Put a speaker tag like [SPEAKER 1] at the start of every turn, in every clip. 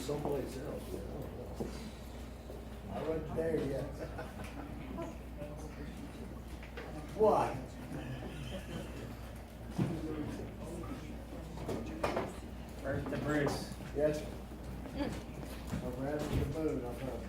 [SPEAKER 1] someplace else.
[SPEAKER 2] I wasn't there yet. Why?
[SPEAKER 3] First to Bruce.
[SPEAKER 2] Yes, sir. I'm ready to move, I thought.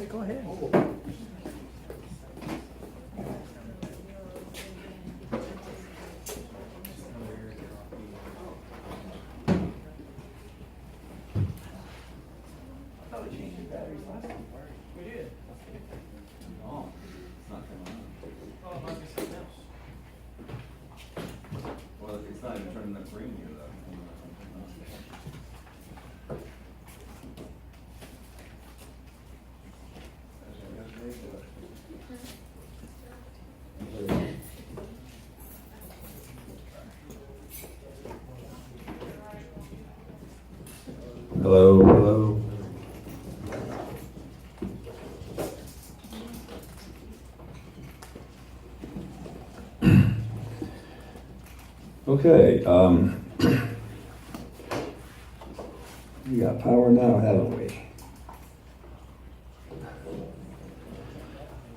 [SPEAKER 3] Go ahead.
[SPEAKER 4] Well, it's not even turning that green here, though. Hello, hello. Okay, we got power now, haven't we?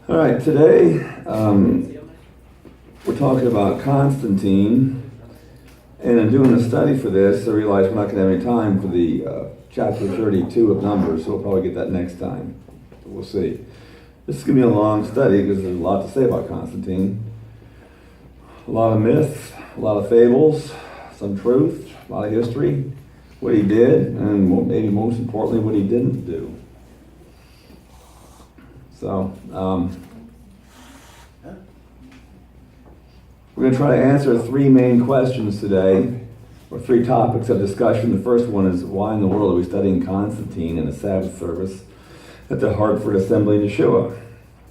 [SPEAKER 4] All right, today we're talking about Constantine, and in doing a study for this, I realized we're not going to have any time for the chapter 32 of Numbers, so we'll probably get that next time. We'll see. This is going to be a long study because there's a lot to say about Constantine. A lot of myths, a lot of fables, some truth, a lot of history, what he did, and maybe most importantly, what he didn't do. So, we're going to try to answer three main questions today, or three topics of discussion. The first one is, why in the world are we studying Constantine in a Sabbath service at the Hartford Assembly in Yeshua?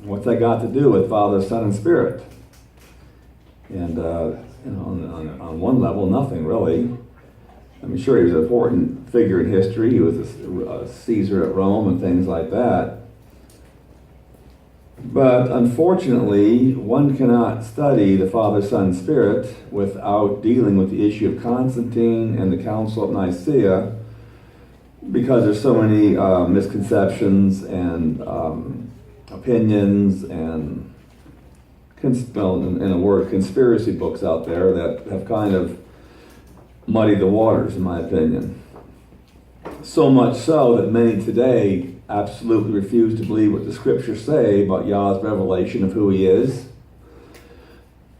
[SPEAKER 4] What's that got to do with Father, Son, and Spirit? And on one level, nothing really. I'm sure he was an important figure in history. He was a Caesar at Rome and things like that. But unfortunately, one cannot study the Father, Son, Spirit without dealing with the issue of Constantine and the Council of Nicaea, because there's so many misconceptions and opinions and, in a word, conspiracy books out there that have kind of muddied the waters, in my opinion. So much so that many today absolutely refuse to believe what the scriptures say about Yah's revelation of who he is,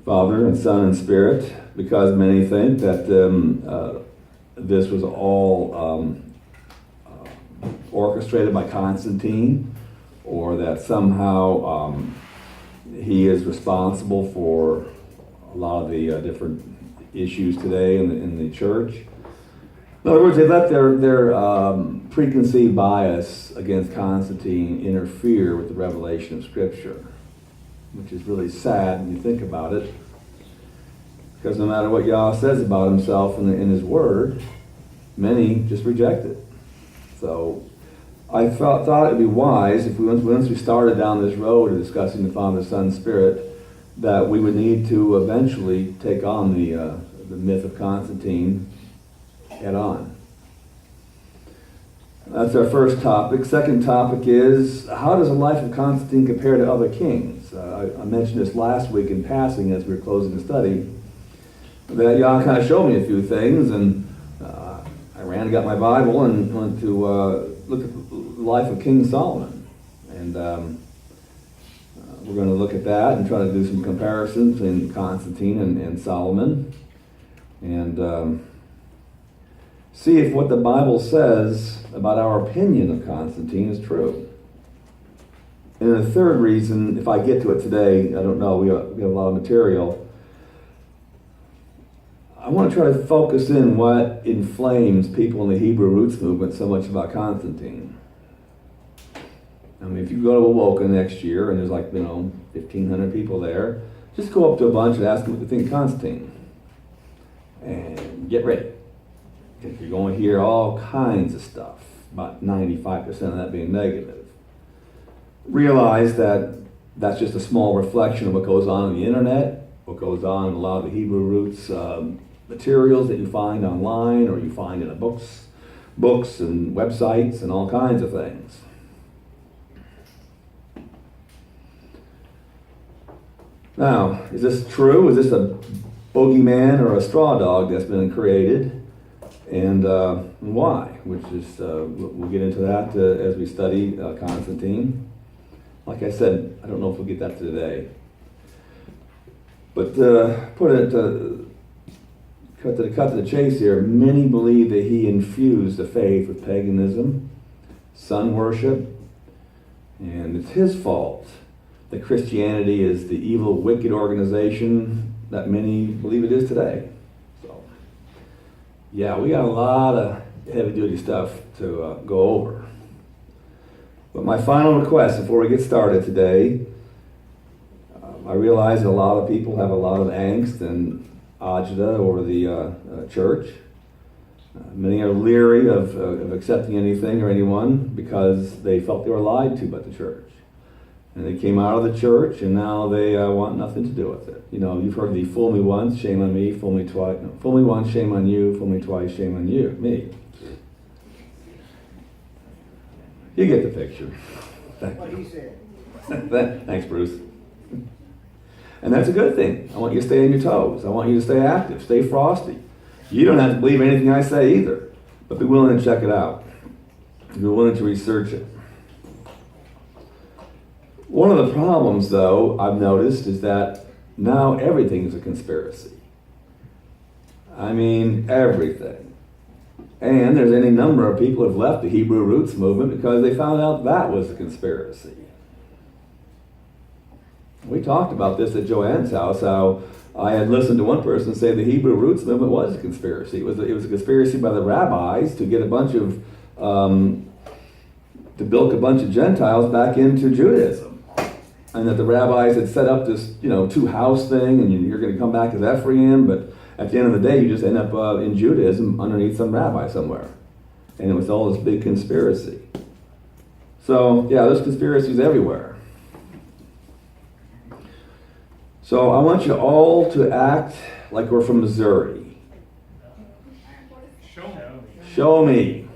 [SPEAKER 4] Father and Son and Spirit, because many think that this was all orchestrated by Constantine, or that somehow he is responsible for a lot of the different issues today in the church. In other words, they let their preconceived bias against Constantine interfere with the revelation of Scripture, which is really sad when you think about it, because no matter what Yah says about himself in his Word, many just reject it. So I thought it would be wise if once we started down this road of discussing the Father, Son, Spirit, that we would need to eventually take on the myth of Constantine head on. That's our first topic. Second topic is, how does the life of Constantine compare to other kings? I mentioned this last week in passing as we were closing the study, that Yah kind of showed me a few things, and I ran and got my Bible and went to look at the life of King Solomon. And we're going to look at that and try to do some comparisons between Constantine and Solomon, and see if what the Bible says about our opinion of Constantine is true. And the third reason, if I get to it today, I don't know, we have a lot of material. I want to try to focus in what inflames people in the Hebrew roots movement so much about Constantine. I mean, if you go to Awoka next year and there's 1,500 people there, just go up to a bunch and ask them what they think of Constantine. And get ready. Because you're going to hear all kinds of stuff, about 95% of that being negative. Realize that that's just a small reflection of what goes on the internet, what goes on in a lot of the Hebrew roots materials that you find online or you find in the books and websites and all kinds of things. Now, is this true? Is this a bogeyman or a straw dog that's been created? And why? Which is, we'll get into that as we study Constantine. Like I said, I don't know if we'll get that today. But cut to the chase here, many believe that he infused the faith with paganism, sun worship, and it's his fault that Christianity is the evil, wicked organization that many believe it is today. So, yeah, we got a lot of heavy-duty stuff to go over. But my final request before we get started today, I realize that a lot of people have a lot of angst and agita over the church. Many are leery of accepting anything or anyone because they felt they were lied to by the church. And they came out of the church and now they want nothing to do with it. You know, you've heard the fool me once, shame on me, fool me twice, no, fool me once, shame on you, fool me twice, shame on you, me. You get the picture. Thank
[SPEAKER 2] What
[SPEAKER 4] you.
[SPEAKER 2] he said.
[SPEAKER 4] Thanks, Bruce. And that's a good thing. I want you to stay on your toes. I want you to stay active, stay frosty. You don't have to believe anything I say either, but be willing to check it out. Be willing to research it. One of the problems, though, I've noticed is that now everything is a conspiracy. I mean, everything. And there's any number of people who have left the Hebrew roots movement because they found out that was a conspiracy. We talked about this at Joanne's house, how I had listened to one person say the Hebrew roots movement was a conspiracy. It was a conspiracy by the rabbis to get a bunch of, to bilk a bunch of Gentiles back into Judaism. And that the rabbis had set up this, two-house thing, and you're going to come back as Ephraim, but at the end of the day, you just end up in Judaism underneath some rabbi somewhere. And it was all this big conspiracy. So, yeah, there's conspiracies everywhere. So I want you all to act like we're from Missouri. Show me.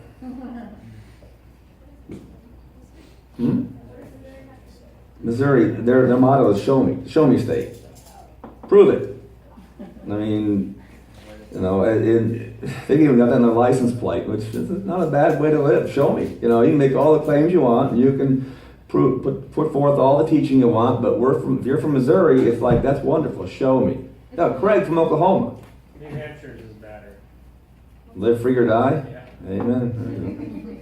[SPEAKER 4] Missouri, their motto is show me. Show me state. Prove it. I mean, they've even got that on their license plate, which is not a bad way to live. Show me. You can make all the claims you want. You can put forth all the teaching you want, but if you're from Missouri, it's like, that's wonderful. Show me. Now, Craig from Oklahoma.
[SPEAKER 3] New Hampshire is better.
[SPEAKER 4] Live free or die?
[SPEAKER 3] Yeah.
[SPEAKER 4] Amen.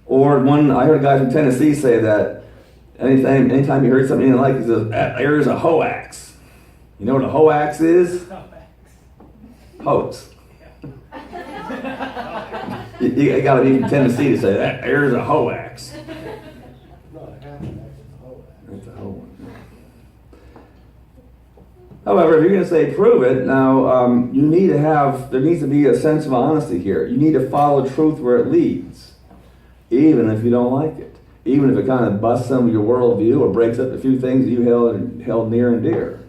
[SPEAKER 4] Or I heard a guy from Tennessee say that anytime he heard something he didn't like, he says, there's a hoax. You know what a hoax is? Hoax. You got to be from Tennessee to say that. There's a hoax.
[SPEAKER 2] Not a half an axe, it's a whole axe.
[SPEAKER 4] That's a whole one. However, if you're going to say prove it, now there needs to be a sense of honesty here. You need to follow truth where it leads, even if you don't like it. Even if it kind of busts some of your worldview or breaks up a few things you held near and dear.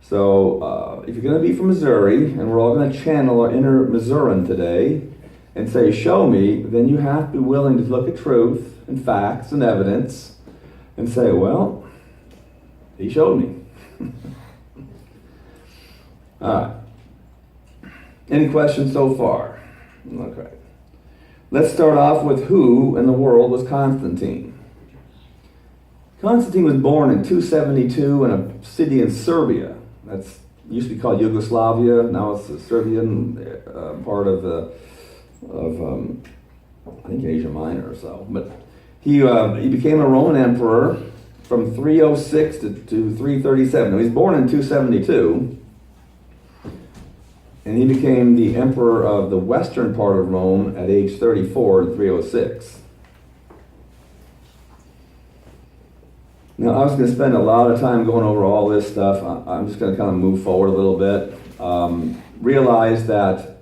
[SPEAKER 4] So if you're going to be from Missouri, and we're all going to channel our inner Missourian today, and say, show me, then you have to be willing to look at truth and facts and evidence and say, well, he showed me. All right. Any questions so far? Okay. Let's start off with who in the world was Constantine. Constantine was born in 272 in a city in Serbia. That's used to be called Yugoslavia. Now it's the Serbian part of the I think Asia Minor or so. But he became a Roman emperor from 306 to 337. Now, he was born in 272, and he became the emperor of the western part of Rome at age 34 in 306. Now, I was going to spend a lot of time going over all this stuff. I'm just going to kind of move forward a little bit. Realize that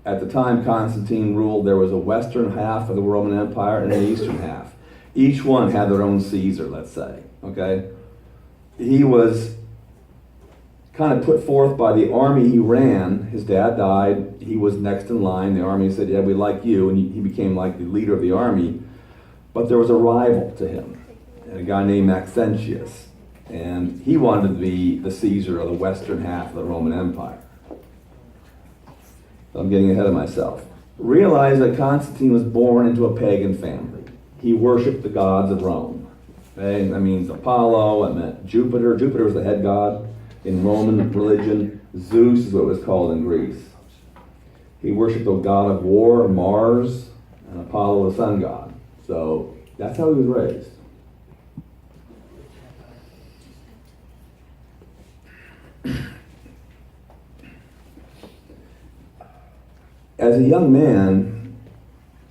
[SPEAKER 4] at the time Constantine ruled, there was a western half of the Roman Empire and an eastern half. Each one had their own Caesar, let's say, okay? He was kind of put forth by the army he ran. His dad died. He was next in line. The army said, yeah, we like you, and he became like the leader of the army. But there was a rival to him, a guy named Maxentius, and he wanted to be the Caesar of the western half of the Roman Empire. I'm getting ahead of myself. Realize that Constantine was born into a pagan family. He worshipped the gods of Rome. Okay? That means Apollo, it meant Jupiter. Jupiter was the head god in Roman religion. Zeus is what it was called in Greece. He worshipped the god of war, Mars, and Apollo, the sun god. So that's how he was raised. As a young man,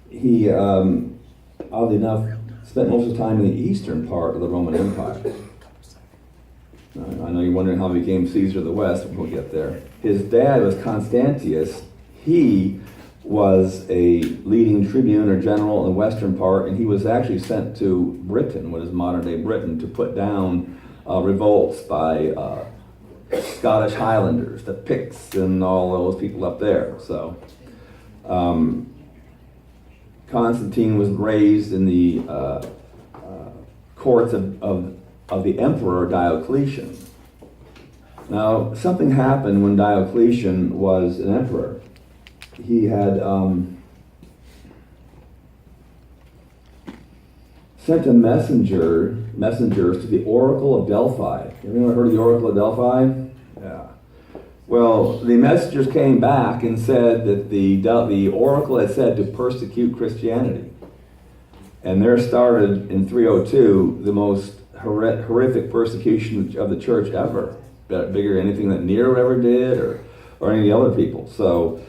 [SPEAKER 4] he, oddly enough, spent most of his time in the eastern part of the Roman Empire. I know you're wondering how he became Caesar of the West. We'll get there. His dad was Constantius. He was a leading tribune or general in the western part, and he was actually sent to Britain, what is modern-day Britain, to put down revolts by Scottish Highlanders, the Picts, and all those people up there. So Constantine was raised in the courts of the emperor Diocletian. Now, something happened when Diocletian was an emperor. He had sent a messengers to the Oracle of Delphi. Anyone heard of the Oracle of Delphi? Yeah. Well, the messengers came back and said that the oracle had said to persecute Christianity. And there started in 302 the most horrific persecution of the church ever. Bigger than anything that Nero ever did or any of the other people. So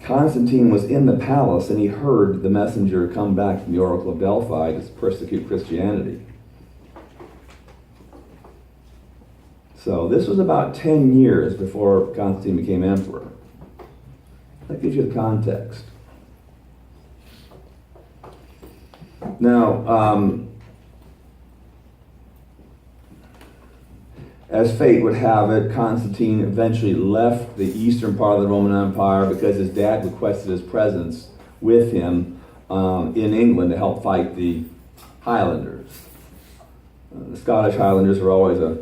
[SPEAKER 4] Constantine was in the palace and he heard the messenger come back from the Oracle of Delphi to persecute Christianity. So this was about 10 years before Constantine became emperor. That gives you the context. Now, as fate would have it, Constantine eventually left the eastern part of the Roman Empire because his dad requested his presence with him in England to help fight the Highlanders. The Scottish Highlanders were always a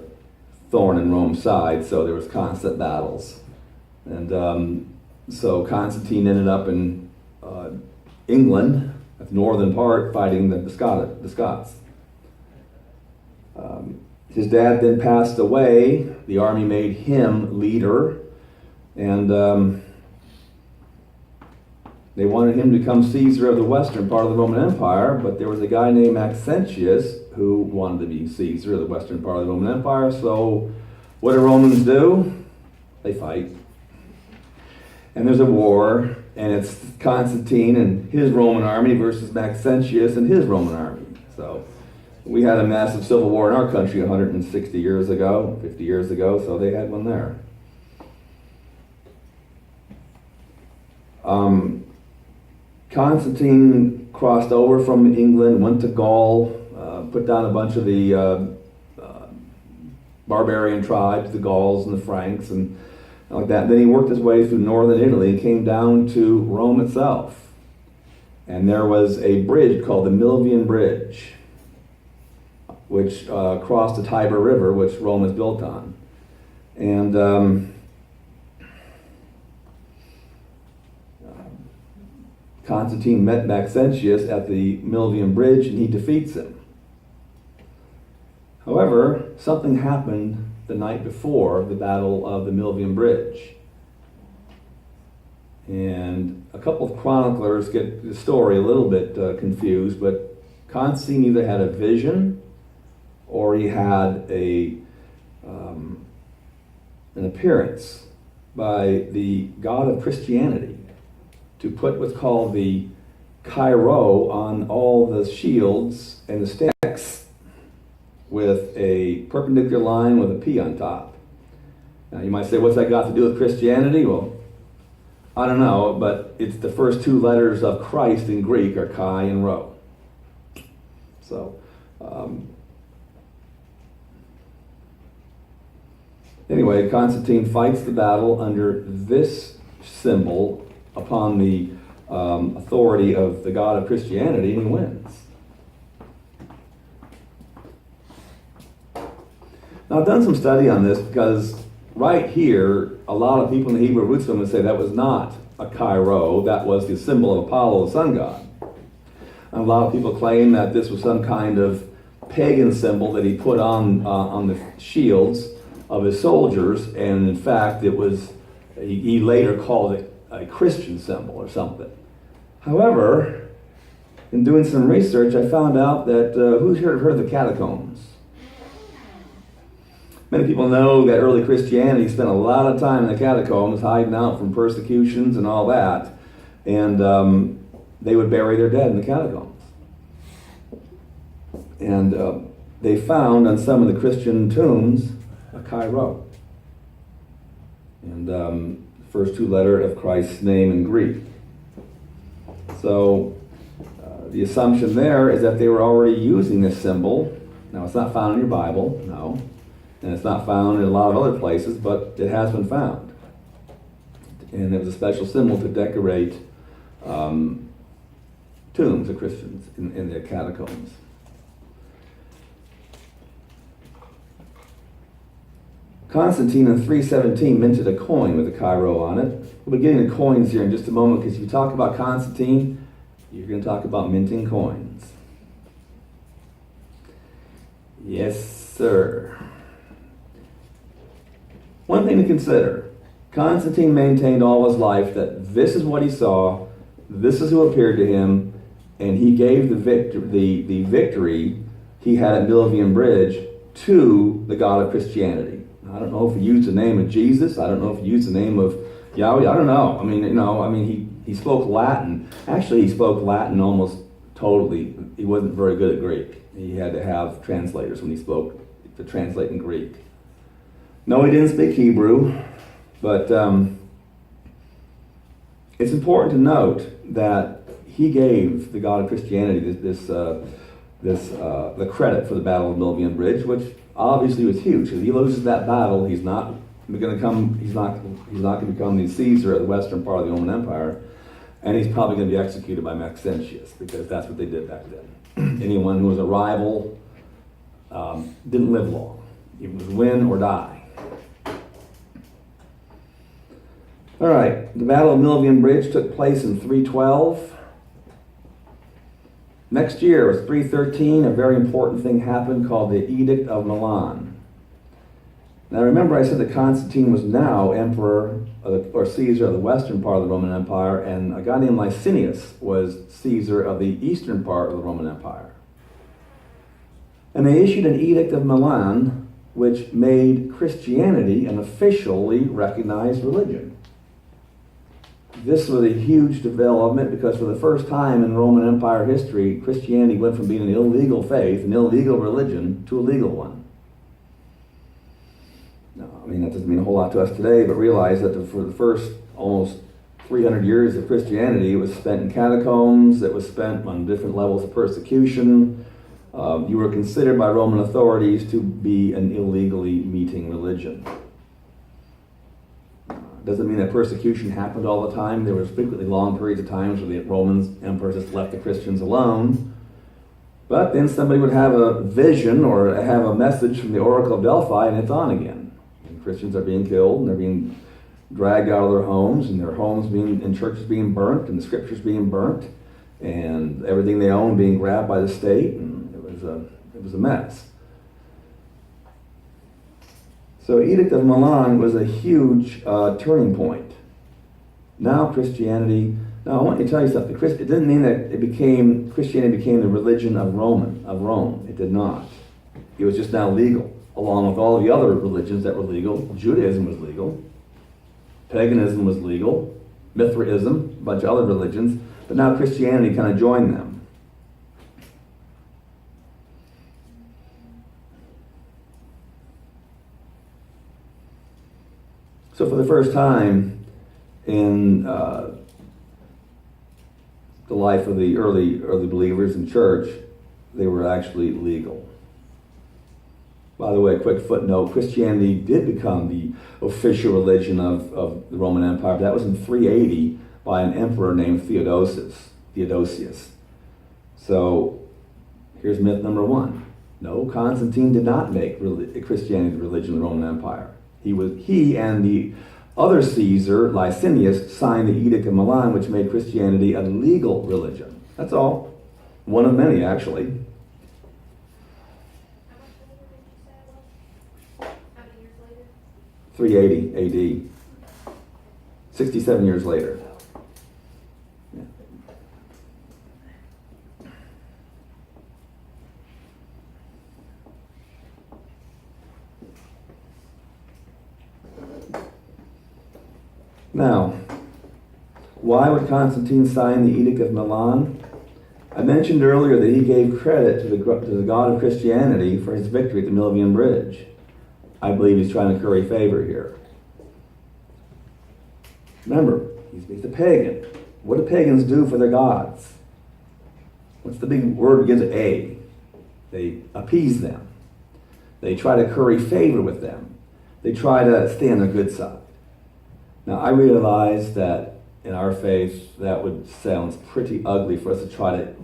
[SPEAKER 4] thorn in Rome's side, so there was constant battles. And so Constantine ended up in England, at the northern part, fighting the Scots. His dad then passed away. The army made him leader, and they wanted him to become Caesar of the western part of the Roman Empire, but there was a guy named Maxentius who wanted to be Caesar of the western part of the Roman Empire. So what do Romans do? They fight. And there's a war, and it's Constantine and his Roman army versus Maxentius and his Roman army. So we had a massive civil war in our country 160 years ago, 50 years ago, so they had one there. Constantine crossed over from England, went to Gaul, put down a bunch of the barbarian tribes, the Gauls and the Franks and like that. Then he worked his way through northern Italy and came down to Rome itself. And there was a bridge called the Milvian Bridge, which crossed the Tiber River, which Rome is built on. And Constantine met Maxentius at the Milvian Bridge, and he defeats him. However, something happened the night before the Battle of the Milvian Bridge. And a couple of chroniclers get the story a little bit confused, but Constantine either had a vision or he had an appearance by the God of Christianity to put what's called the Chi-Rho on all the shields and the sticks with a perpendicular line with a P on top. Now you might say, what's that got to do with Christianity? Well, I don't know, but it's the first two letters of Christ in Greek are Chi and Rho. So, anyway, Constantine fights the battle under this symbol upon the authority of the God of Christianity, and he wins. Now, I've done some study on this because right here, a lot of people in the Hebrew roots would say that was not a Chi-Rho, that was the symbol of Apollo, the sun god. And a lot of people claim that this was some kind of pagan symbol that he put on the shields of his soldiers, and in fact, it was he later called it a Christian symbol or something. However, in doing some research, I found out that who's here heard of the catacombs? Many people know that early Christianity spent a lot of time in the catacombs, hiding out from persecutions and all that, and they would bury their dead in the catacombs. And they found on some of the Christian tombs a Chi-Rho, and the first two letters of Christ's name in Greek. So the assumption there is that they were already using this symbol. Now, it's not found in your Bible, no. And it's not found in a lot of other places, but it has been found. And it was a special symbol to decorate tombs of Christians in their catacombs. Constantine in 317 minted a coin with a Chi-Rho on it. We'll be getting to coins here in just a moment, because if you talk about Constantine, you're going to talk about minting coins. Yes, sir. One thing to consider, Constantine maintained all his life that this is what he saw, this is who appeared to him, and he gave the victory he had at Milvian Bridge to the God of Christianity. I don't know if he used the name of Jesus, I don't know if he used the name of Yahweh, I don't know. He spoke Latin. Actually, he spoke Latin almost totally. He wasn't very good at Greek. He had to have translators when he spoke to translate in Greek. No, he didn't speak Hebrew, but it's important to note that he gave the God of Christianity the credit for the Battle of Milvian Bridge, which obviously was huge. If he loses that battle, he's not going to become the Caesar of the western part of the Roman Empire, and he's probably going to be executed by Maxentius, because that's what they did back then. Anyone who was a rival didn't live long. It was win or die. All right, the Battle of Milvian Bridge took place in 312. Next year, it was 313, a very important thing happened called the Edict of Milan. Now remember, I said that Constantine was now emperor or Caesar of the western part of the Roman Empire, and a guy named Licinius was Caesar of the eastern part of the Roman Empire. And they issued an Edict of Milan, which made Christianity an officially recognized religion. This was a huge development, because for the first time in Roman Empire history, Christianity went from being an illegal faith, an illegal religion, to a legal one. Now, that doesn't mean a whole lot to us today, but realize that for the first almost 300 years of Christianity, it was spent in catacombs, it was spent on different levels of persecution. You were considered by Roman authorities to be an illegally meeting religion. Doesn't mean that persecution happened all the time. There was frequently long periods of times where the Roman emperors just left the Christians alone. But then somebody would have a vision or have a message from the Oracle of Delphi, and it's on again. And Christians are being killed, and they're being dragged out of their homes, and their homes and churches being burnt, and the scriptures being burnt, and everything they own being grabbed by the state, and it was a mess. So Edict of Milan was a huge turning point. Now Christianity, now I want to tell you something. It didn't mean that Christianity became the religion of Rome. It did not. It was just now legal, along with all the other religions that were legal. Judaism was legal. Paganism was legal. Mithraism, a bunch of other religions. But now Christianity kind of joined them. So for the first time in the life of the early believers in church, they were actually legal. By the way, a quick footnote, Christianity did become the official religion of the Roman Empire. That was in 380 by an emperor named Theodosius. So here's myth number one. No, Constantine did not make Christianity the religion of the Roman Empire. He and the other Caesar, Licinius, signed the Edict of Milan, which made Christianity a legal religion. That's all. One of many, actually.
[SPEAKER 1] How many years later?
[SPEAKER 4] 380 AD. 67 years later. Yeah. Now, why would Constantine sign the Edict of Milan? I mentioned earlier that he gave credit to the God of Christianity for his victory at the Milvian Bridge. I believe he's trying to curry favor here. Remember, he's a pagan. What do pagans do for their gods? What's the big word begins with A? They appease them. They try to curry favor with them. They try to stay on their good side. Now, I realize that in our faith, that sounds pretty ugly for us to try to,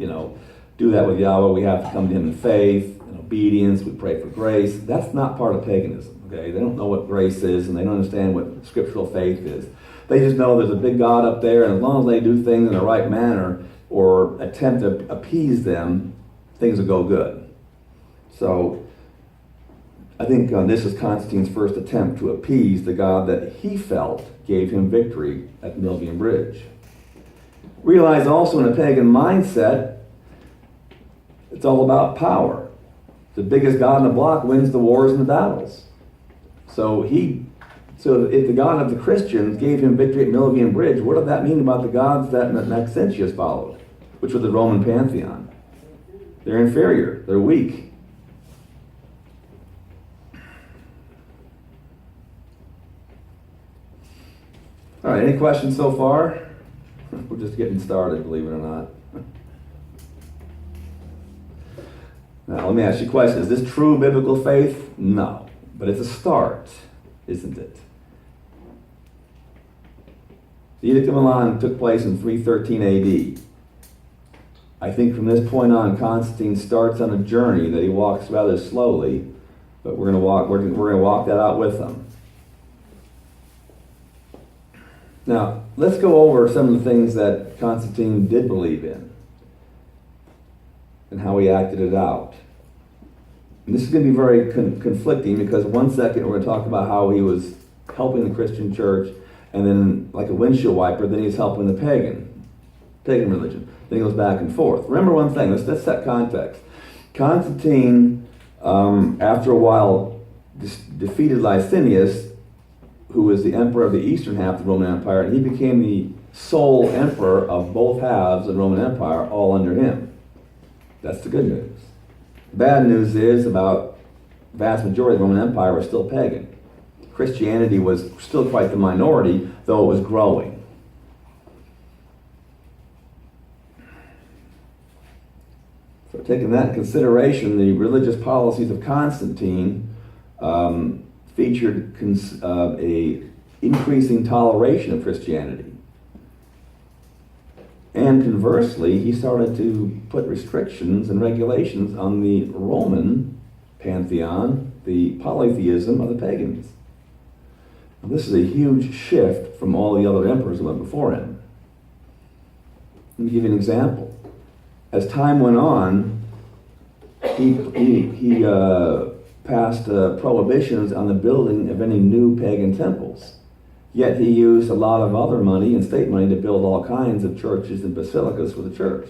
[SPEAKER 4] do that with Yahweh. We have to come to him in faith and obedience. We pray for grace. That's not part of paganism, okay? They don't know what grace is, and they don't understand what scriptural faith is. They just know there's a big God up there, and as long as they do things in the right manner or attempt to appease them, things will go good. So, I think this is Constantine's first attempt to appease the God that he felt gave him victory at the Milvian Bridge. Realize also in a pagan mindset, it's all about power. The biggest God in the block wins the wars and the battles. So if the God of the Christians gave him victory at Milvian Bridge, what did that mean about the gods that Maxentius followed, which was the Roman pantheon? They're inferior. They're weak. All right, any questions so far? We're just getting started, believe it or not. Now, let me ask you a question. Is this true biblical faith? No. But it's a start, isn't it? The Edict of Milan took place in 313 AD. I think from this point on, Constantine starts on a journey that he walks rather slowly, but we're going to walk that out with him. Now, let's go over some of the things that Constantine did believe in and how he acted it out. And this is going to be very conflicting because one second we're going to talk about how he was helping the Christian church, and then like a windshield wiper, then he's helping the pagan religion. Then he goes back and forth. Remember one thing, let's set context. Constantine, after a while, defeated Licinius, who was the emperor of the eastern half of the Roman Empire, and he became the sole emperor of both halves of the Roman Empire, all under him. That's the good news. The bad news is about the vast majority of the Roman Empire was still pagan. Christianity was still quite the minority, though it was growing. So taking that into consideration, the religious policies of Constantine featured a increasing toleration of Christianity. And conversely, he started to put restrictions and regulations on the Roman pantheon, the polytheism of the pagans. Now, this is a huge shift from all the other emperors who went before him. Let me give you an example. As time went on, he passed prohibitions on the building of any new pagan temples. Yet he used a lot of other money and state money to build all kinds of churches and basilicas for the church.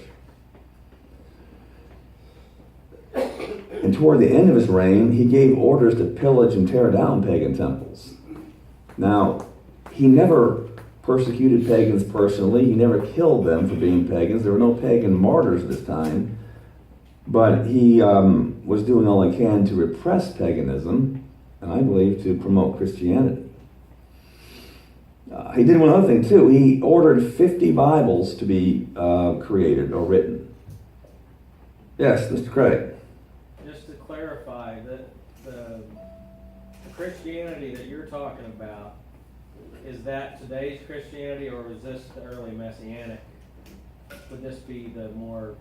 [SPEAKER 4] And toward the end of his reign, he gave orders to pillage and tear down pagan temples. Now, he never persecuted pagans personally. He never killed them for being pagans. There were no pagan martyrs at this time. But he was doing all he can to repress paganism, and I believe to promote Christianity. He did one other thing too. He ordered 50 Bibles to be created or written. Yes, Mr. Craig.
[SPEAKER 3] Just to clarify, that the Christianity that you're talking about, is that today's Christianity, or is this the early Messianic? Would this be the more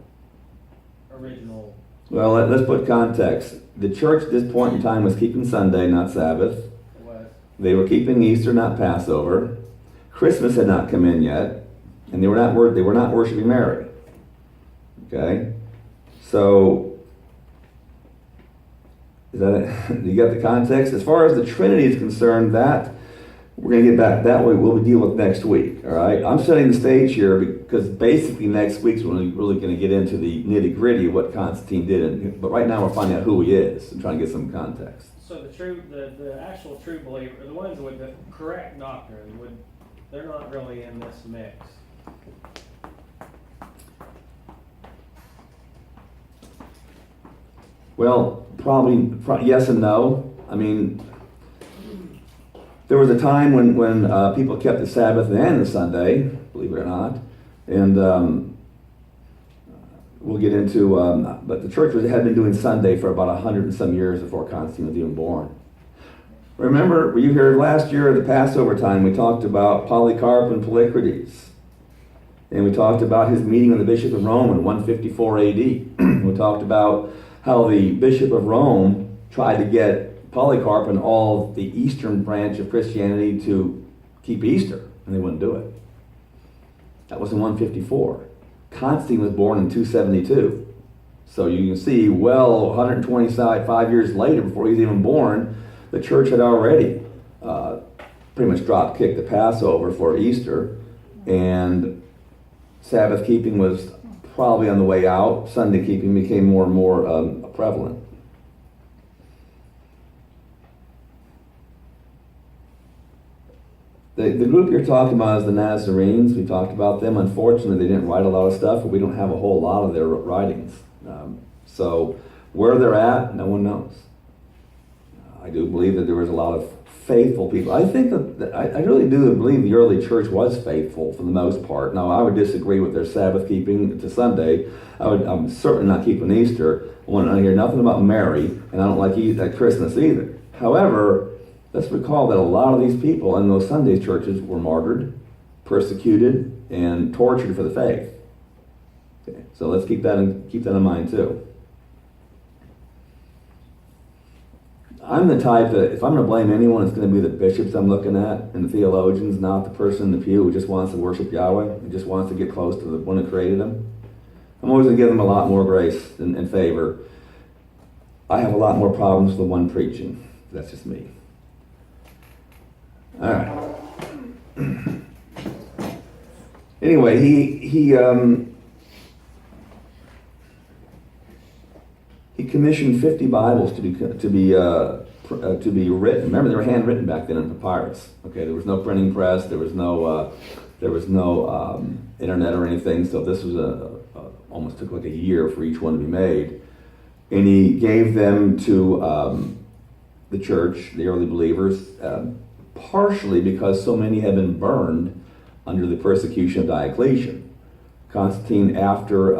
[SPEAKER 3] original?
[SPEAKER 4] Well, let's put context. The church at this point in time was keeping Sunday, not Sabbath.
[SPEAKER 3] What?
[SPEAKER 4] They were keeping Easter, not Passover. Christmas had not come in yet, and they were not worshiping Mary. Okay, so is that it? You got the context? As far as the Trinity is concerned, that we're going to get back. That way we'll deal with next week. All right, I'm setting the stage here because basically next week's we're really going to get into the nitty gritty of what Constantine did. But right now we're finding out who he is and trying to get some context.
[SPEAKER 3] So the actual true believer, the ones with the correct doctrine, they're not really in this mix.
[SPEAKER 4] Well, probably yes and no. I mean, there was a time when people kept the Sabbath and the Sunday, believe it or not, and we'll get into. But the church had been doing Sunday for about 100 and some years before Constantine was even born. Remember, were you here last year at the Passover time? We talked about Polycarp and Polycrates. And we talked about his meeting with the Bishop of Rome in 154 AD. We talked about how the Bishop of Rome tried to get Polycarp and all the eastern branch of Christianity to keep Easter, and they wouldn't do it. That was in 154. Constantine was born in 272. So you can see, 125 years later, before he was even born, the church had already pretty much drop-kicked the Passover for Easter, and Sabbath keeping was probably on the way out. Sunday keeping became more and more prevalent. The group you're talking about is the Nazarenes. We talked about them. Unfortunately, they didn't write a lot of stuff, but we don't have a whole lot of their writings. So where they're at, no one knows. I do believe that there was a lot of faithful people. I think that I really do believe the early church was faithful for the most part. Now, I would disagree with their Sabbath keeping to Sunday. I'm certainly not keeping Easter. I want to hear nothing about Mary, and I don't like Christmas either. However, let's recall that a lot of these people in those Sunday churches were martyred, persecuted, and tortured for the faith. Okay, so let's keep that in mind too. I'm the type that if I'm going to blame anyone, it's going to be the bishops I'm looking at and the theologians, not the person in the pew who just wants to worship Yahweh and just wants to get close to the one who created them. I'm always going to give them a lot more grace and favor. I have a lot more problems with the one preaching. That's just me. All right. Anyway, he commissioned 50 Bibles to be written. Remember, they were handwritten back then in papyrus. Okay, there was no printing press. There was no internet or anything. So this was almost took like a year for each one to be made. And he gave them to the church, the early believers, partially because so many had been burned under the persecution of Diocletian. Constantine, after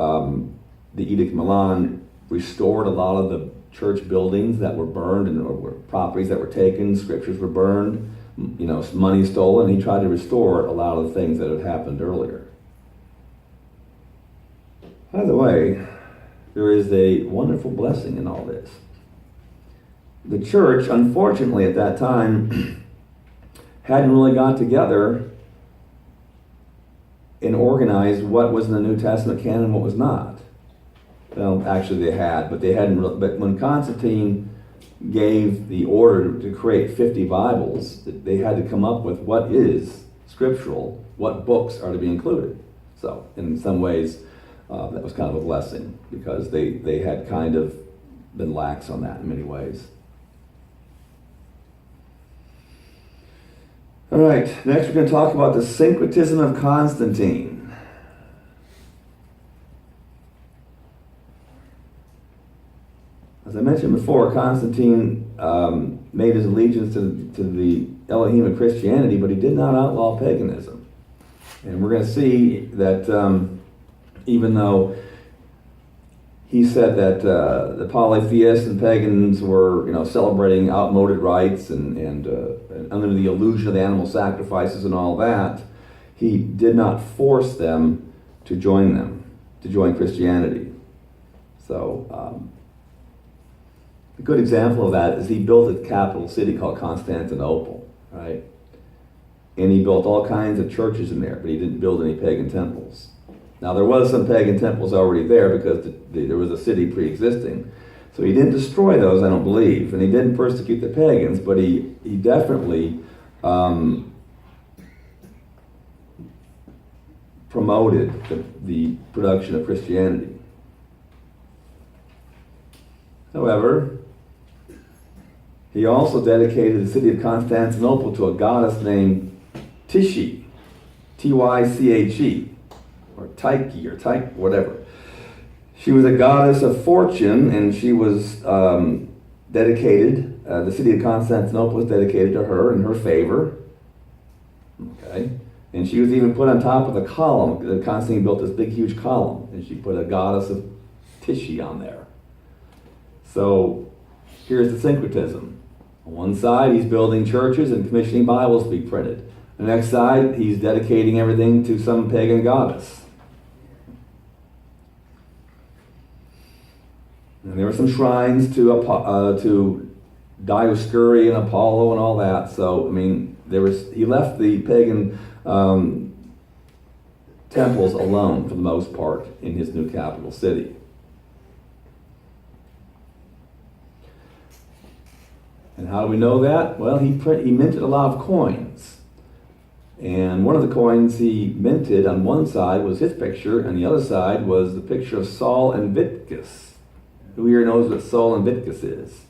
[SPEAKER 4] the Edict of Milan, restored a lot of the church buildings that were burned and properties that were taken, scriptures were burned, money stolen. He tried to restore a lot of the things that had happened earlier. By the way, there is a wonderful blessing in all this. The church, unfortunately, at that time, hadn't really got together and organized what was in the New Testament canon and what was not. Well, actually they had, but they hadn't really. But when Constantine gave the order to create 50 Bibles, they had to come up with what is scriptural, what books are to be included. So in some ways, that was kind of a blessing, because they had kind of been lax on that in many ways. All right, next we're going to talk about the syncretism of Constantine. As I mentioned before, Constantine made his allegiance to the Elohim of Christianity, but he did not outlaw paganism. And we're going to see that even though he said that the polytheists and pagans were, celebrating outmoded rites and under the illusion of the animal sacrifices and all that, he did not force them to join Christianity. So a good example of that is he built a capital city called Constantinople, right? And he built all kinds of churches in there, but he didn't build any pagan temples. Now, there was some pagan temples already there because there was a city pre-existing. So he didn't destroy those, I don't believe, and he didn't persecute the pagans, but he definitely promoted the production of Christianity. However, he also dedicated the city of Constantinople to a goddess named Tyche, Tyche, or Tyche, or Tyche, whatever. She was a goddess of fortune, and she was dedicated, the city of Constantinople was dedicated to her in her favor. Okay? And she was even put on top of the column. Constantine built this big, huge column, and she put a goddess of Tyche on there. So here's the syncretism. On one side, he's building churches and commissioning Bibles to be printed. The next side, he's dedicating everything to some pagan goddess. And there were some shrines to Dioscuri and Apollo and all that. So, he left the pagan temples alone for the most part in his new capital city. And how do we know that? Well, he minted a lot of coins. And one of the coins he minted on one side was his picture, and the other side was the picture of Saul and Vitus. Who here knows what Saul and Vitus is?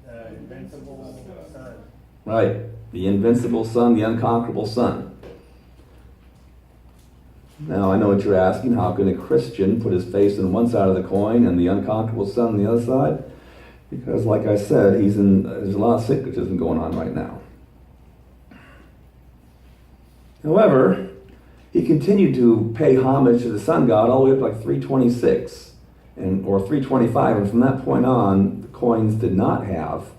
[SPEAKER 2] Invincible son.
[SPEAKER 4] Right. The invincible son, the unconquerable son. Now, I know what you're asking. How can a Christian put his face on one side of the coin and the unconquerable son on the other side? Because, like I said, there's a lot of syncretism going on right now. However, he continued to pay homage to the sun god all the way up to like 326 or 325, and from that point on, the coins did not have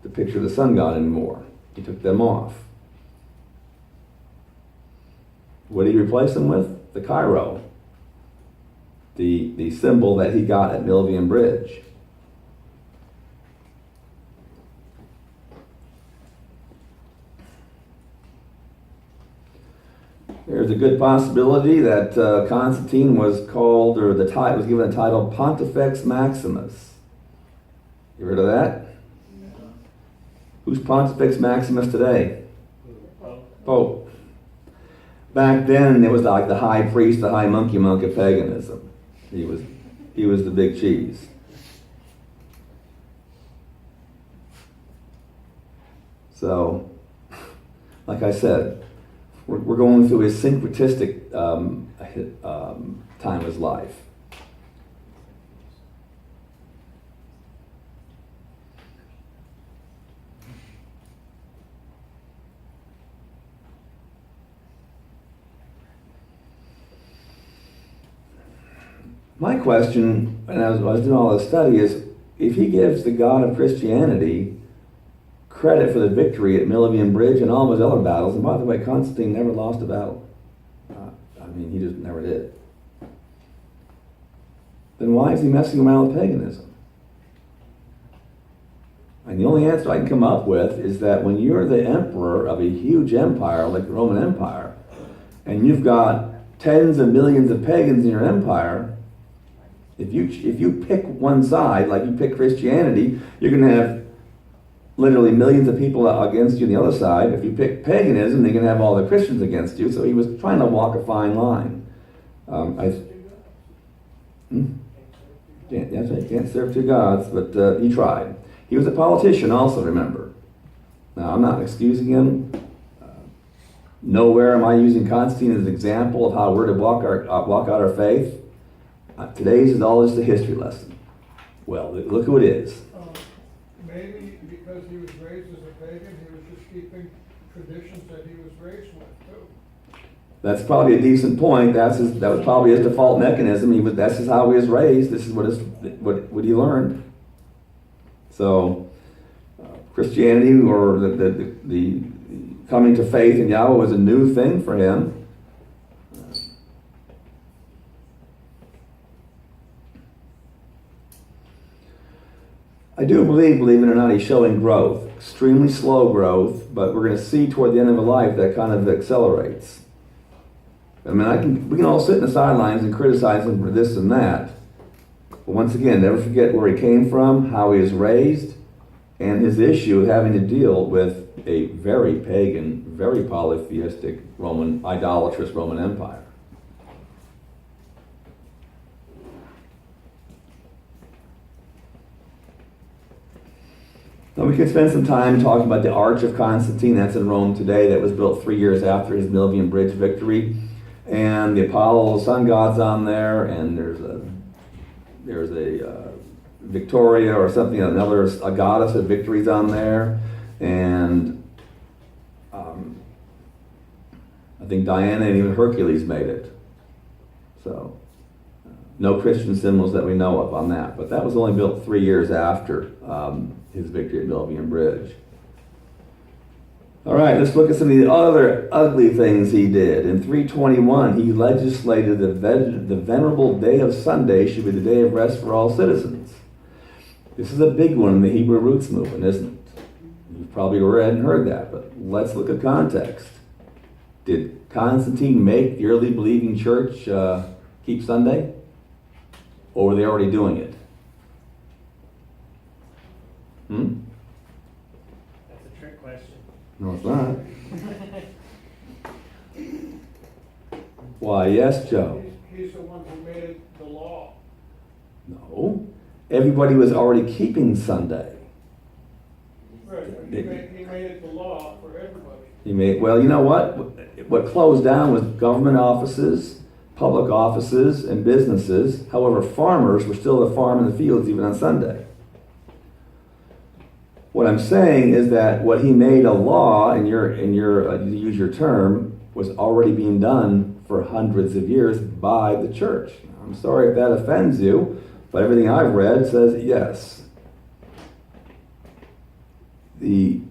[SPEAKER 4] the picture of the sun god anymore. He took them off. What did he replace them with? The Cairo, the symbol that he got at Milvian Bridge. There's a good possibility that Constantine was called, or was given the title Pontifex Maximus. You heard of that?
[SPEAKER 2] No.
[SPEAKER 4] Who's Pontifex Maximus today? Pope. Back then, it was like the high priest, the high monkey monk of paganism. He was the big cheese. So, like I said, we're going through his syncretistic time of his life. My question, when I was doing all this study, is if he gives the God of Christianity credit for the victory at Milvian Bridge and all of his other battles, and by the way, Constantine never lost a battle. He just never did. Then why is he messing around with paganism? And the only answer I can come up with is that when you're the emperor of a huge empire like the Roman Empire, and you've got tens of millions of pagans in your empire, If you pick one side, like you pick Christianity, you're going to have literally millions of people against you on the other side. If you pick paganism, they're going to have all the Christians against you. So he was trying to walk a fine line. That's right, can't serve two gods, but he tried. He was a politician also, remember. Now, I'm not excusing him. Nowhere am I using Constantine as an example of how we're to walk out our faith. Today's is all just a history lesson. Well, look who it is.
[SPEAKER 2] Maybe because he was raised as a pagan, he was just keeping traditions that he was raised with, too.
[SPEAKER 4] That's probably a decent point. That was probably his default mechanism. That's just how he was raised. This is what he learned. So, Christianity or the coming to faith in Yahweh was a new thing for him. I do believe it or not, he's showing growth. Extremely slow growth, but we're going to see toward the end of his life that kind of accelerates. I mean, we can all sit in the sidelines and criticize him for this and that. But once again, never forget where he came from, how he was raised, and his issue of having to deal with a very pagan, very polytheistic idolatrous Roman Empire. Now we can spend some time talking about the Arch of Constantine. That's in Rome today. That was built 3 years after his Milvian Bridge victory. And the Apollo sun god's on there, and there's a Victoria or something, a goddess of victories on there. And I think Diana and even Hercules made it. So no Christian symbols that we know of on that. But that was only built 3 years after his victory at Milvian Bridge. All right, let's look at some of the other ugly things he did. In 321, he legislated the venerable day of Sunday should be the day of rest for all citizens. This is a big one in the Hebrew roots movement, isn't it? You've probably read and heard that, but let's look at context. Did Constantine make the early believing church keep Sunday? Or were they already doing it?
[SPEAKER 3] That's a trick question.
[SPEAKER 4] No, it's not. Why, yes, Joe.
[SPEAKER 2] He's the one who made it the law.
[SPEAKER 4] No. Everybody was already keeping Sunday.
[SPEAKER 2] Right, he made it the law for everybody.
[SPEAKER 4] Well, you know what? What closed down was government offices, public offices, and businesses. However, farmers were still to farm in the fields even on Sunday. What I'm saying is that what he made a law, to use your term, was already being done for hundreds of years by the church. I'm sorry if that offends you, but everything I've read says yes. The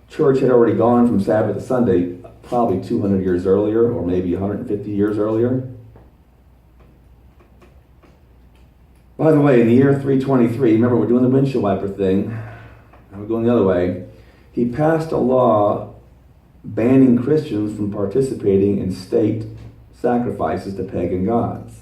[SPEAKER 4] church had already gone from Sabbath to Sunday probably 200 years earlier, or maybe 150 years earlier. By the way, in the year 323, remember we're doing the windshield wiper thing, and we're going the other way, he passed a law banning Christians from participating in state sacrifices to pagan gods.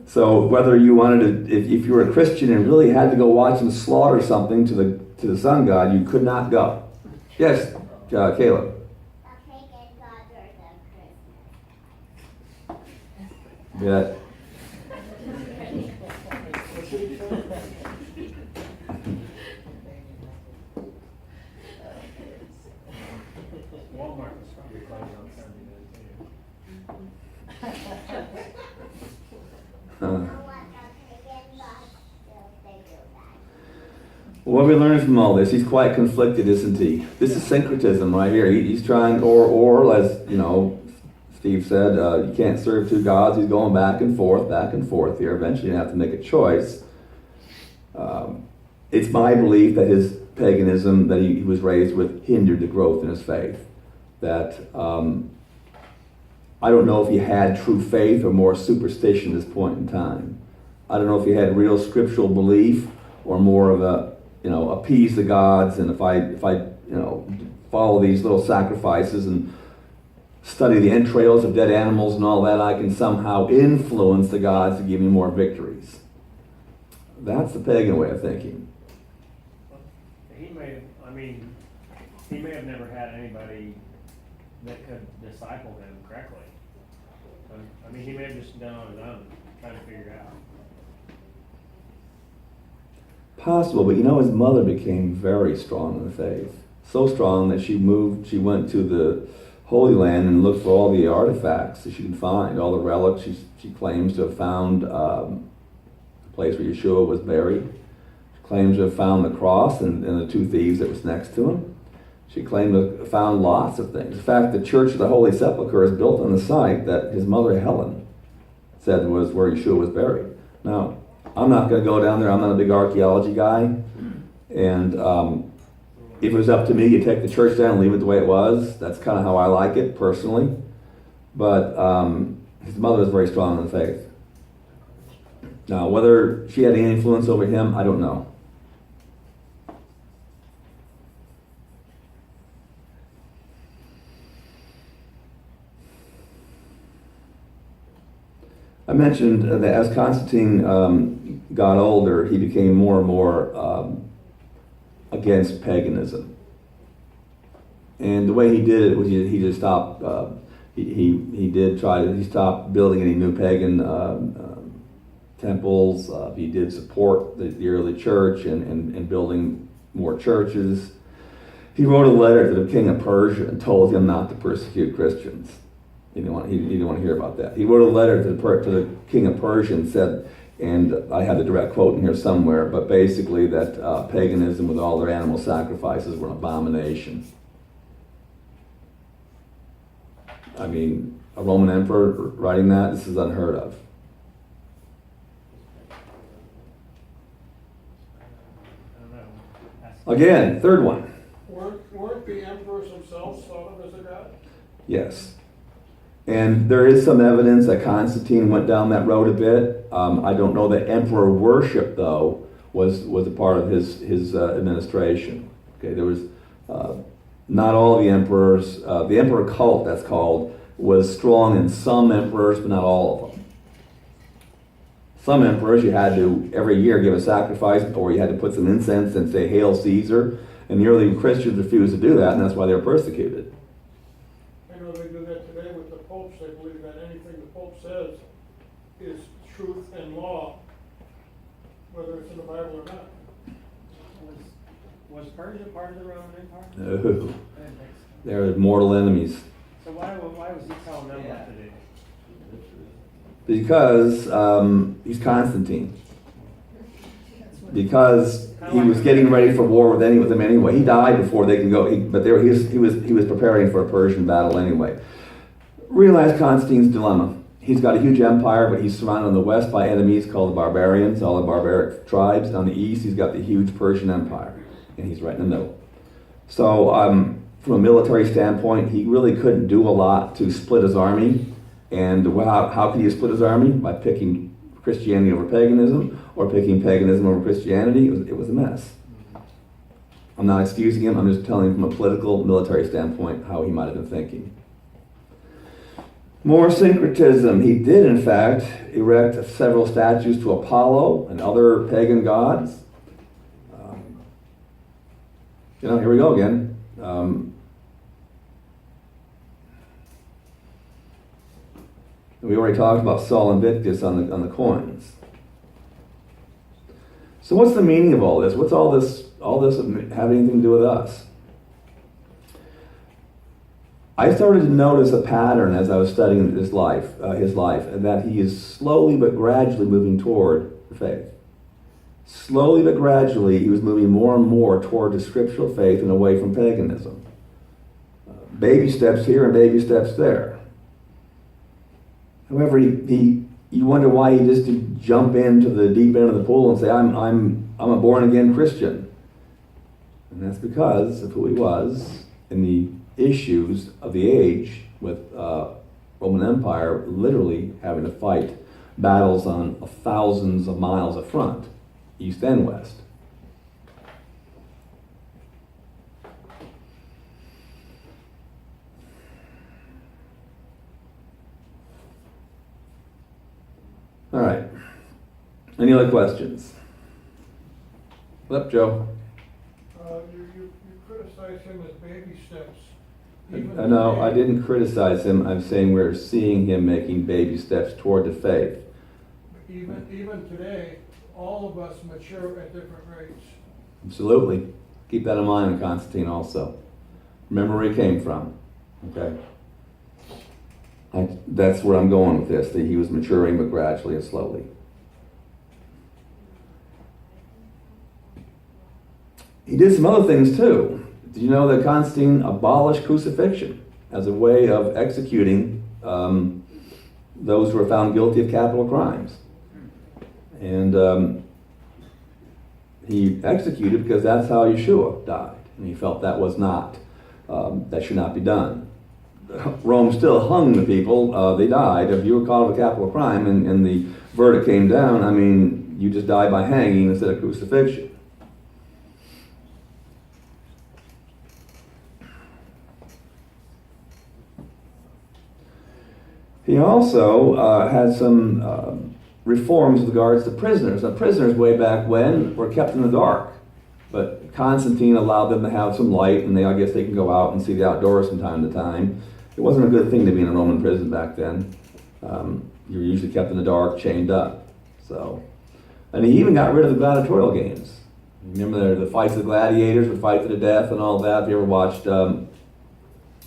[SPEAKER 4] So whether you wanted to, if you were a Christian and really had to go watch them slaughter something to the sun god, you could not go. Yes, Caleb. Yeah.
[SPEAKER 3] Walmart was probably closed on Sunday too.
[SPEAKER 4] What we learn from all this, he's quite conflicted, isn't he? This is syncretism right here. He's trying, or as you know, Steve said, you can't serve two gods. He's going back and forth here. Eventually you have to make a choice. It's my belief that his paganism that he was raised with hindered the growth in his faith. That I don't know if he had true faith or more superstition at this point in time. I don't know if he had real scriptural belief or more of a, appease the gods, and if I follow these little sacrifices and study the entrails of dead animals and all that, I can somehow influence the gods to give me more victories. That's the pagan way of thinking.
[SPEAKER 3] He may have never had anybody that could disciple him correctly. He may have just done on his own, trying to figure it out.
[SPEAKER 4] Possible, but his mother became very strong in the faith. So strong that she went to the Holy Land and looked for all the artifacts that she could find, all the relics. She claims to have found the place where Yeshua was buried. She claims to have found the cross and the two thieves that was next to him. She claimed to have found lots of things. In fact, the Church of the Holy Sepulchre is built on the site that his mother Helen said was where Yeshua was buried. Now, I'm not going to go down there. I'm not a big archaeology guy. And if it was up to me, you take the church down and leave it the way it was. That's kind of how I like it, personally. But his mother was very strong in the faith. Now, whether she had any influence over him, I don't know. I mentioned that as Constantine got older, he became more and more against paganism. And the way he did it was he just stopped, he stopped building any new pagan temples. He did support the early church and building more churches. He wrote a letter to the king of Persia and told him not to persecute Christians. He didn't want to hear about that. He wrote a letter to the king of Persia and said, and I have the direct quote in here somewhere, but basically that paganism with all their animal sacrifices were an abomination. I mean, a Roman emperor writing that, this is unheard of. Again, third one.
[SPEAKER 2] Weren't the emperors themselves thought of as a god?
[SPEAKER 4] Yes. And there is some evidence that Constantine went down that road a bit. I don't know that emperor worship, though, was a part of his administration. Okay, there was not all the emperors. The emperor cult, that's called, was strong in some emperors, but not all of them. Some emperors, you had to every year give a sacrifice, or you had to put some incense and say "Hail Caesar." And the early Christians refused to do that, and that's why they were persecuted.
[SPEAKER 2] I know they do that today with the popes. They believe that anything the pope says is truth and law, whether it's in the Bible or not.
[SPEAKER 3] Was Persia part of the Roman Empire?
[SPEAKER 4] No,
[SPEAKER 3] I didn't think so.
[SPEAKER 4] they're mortal enemies.
[SPEAKER 3] So why was he telling them what to do?
[SPEAKER 4] Because he's Constantine. Because he was getting ready for war with them anyway. He died before they could go. He was preparing for a Persian battle anyway. Realize Constantine's dilemma. He's got a huge empire, but he's surrounded on the west by enemies called the barbarians, all the barbaric tribes. And on the east, he's got the huge Persian empire, and he's right in the middle. So, from a military standpoint, he really couldn't do a lot to split his army. And how could he split his army? By picking Christianity over paganism, or picking paganism over Christianity. It was a mess. I'm not excusing him. I'm just telling him from a political, military standpoint how he might have been thinking. More syncretism. He did, in fact, erect several statues to Apollo and other pagan gods. Here we go again. We already talked about Sol Invictus on the coins. So what's the meaning of all this? What's all this have anything to do with us? I started to notice a pattern as I was studying his life, and that he is slowly but gradually moving toward the faith. Slowly but gradually, he was moving more and more toward the scriptural faith and away from paganism. Baby steps here and baby steps there. However, you wonder why he just didn't jump into the deep end of the pool and say, I'm a born again Christian. And that's because of who he was and the issues of the age with Roman Empire literally having to fight battles on thousands of miles of front, east and west. All right. Any other questions? What's up, Joe?
[SPEAKER 2] You criticize him as baby steps.
[SPEAKER 4] No, I didn't criticize him. I'm saying we're seeing him making baby steps toward the faith.
[SPEAKER 2] Even today, all of us mature at different rates.
[SPEAKER 4] Absolutely. Keep that in mind, Constantine, also. Remember where he came from. Okay? That's where I'm going with this, that he was maturing, but gradually and slowly. He did some other things too. Did you know that Constantine abolished crucifixion as a way of executing those who were found guilty of capital crimes? And he executed because that's how Yeshua died. And he felt that was not, that should not be done. Rome still hung the people. They died. If you were caught with a capital crime and the verdict came down, I mean, you just died by hanging instead of crucifixion. He also had some reforms with regards to prisoners. Now, prisoners way back when were kept in the dark, but Constantine allowed them to have some light, and I guess they can go out and see the outdoors from time to time. It wasn't a good thing to be in a Roman prison back then. You were usually kept in the dark, chained up. And he even got rid of the gladiatorial games. Remember the fights of the gladiators would fight to the death and all that. Have you ever watched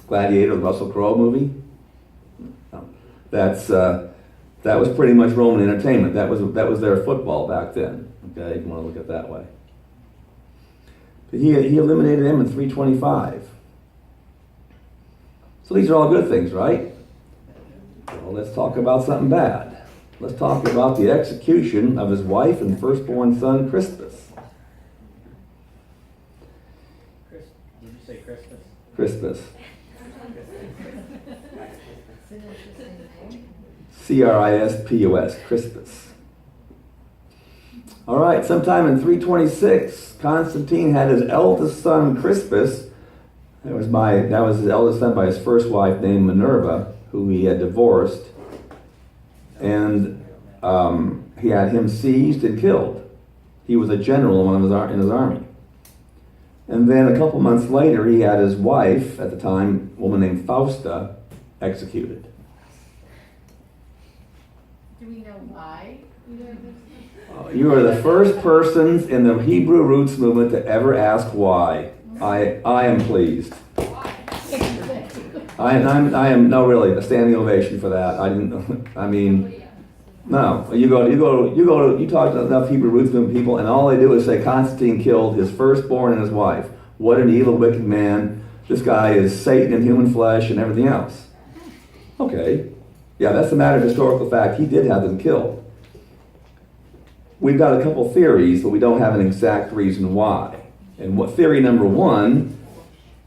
[SPEAKER 4] Gladiator, the Russell Crowe movie? That was pretty much Roman entertainment. That was their football back then. Okay, if you want to look at it that way. But he eliminated them in 325. So these are all good things, right? Well, let's talk about something bad. Let's talk about the execution of his wife and firstborn son, Crispus.
[SPEAKER 3] Did you say Christmas?
[SPEAKER 4] Crispus. Crispus, Crispus. All right, sometime in 326, Constantine had his eldest son, Crispus. That was his eldest son by his first wife named Minerva, who he had divorced. And he had him seized and killed. He was a general in his army. And then a couple months later, he had his wife, at the time, a woman named Fausta, executed.
[SPEAKER 1] Do we know why?
[SPEAKER 4] You are the first persons in the Hebrew roots movement to ever ask why. I am pleased. I am no, really, a standing ovation for that. No. You talk to enough Hebrew roots movement people, and all they do is say Constantine killed his firstborn and his wife. What an evil, wicked man. This guy is Satan in human flesh and everything else. Okay. Yeah, that's a matter of historical fact. He did have them killed. We've got a couple theories, but we don't have an exact reason why. And what theory number one?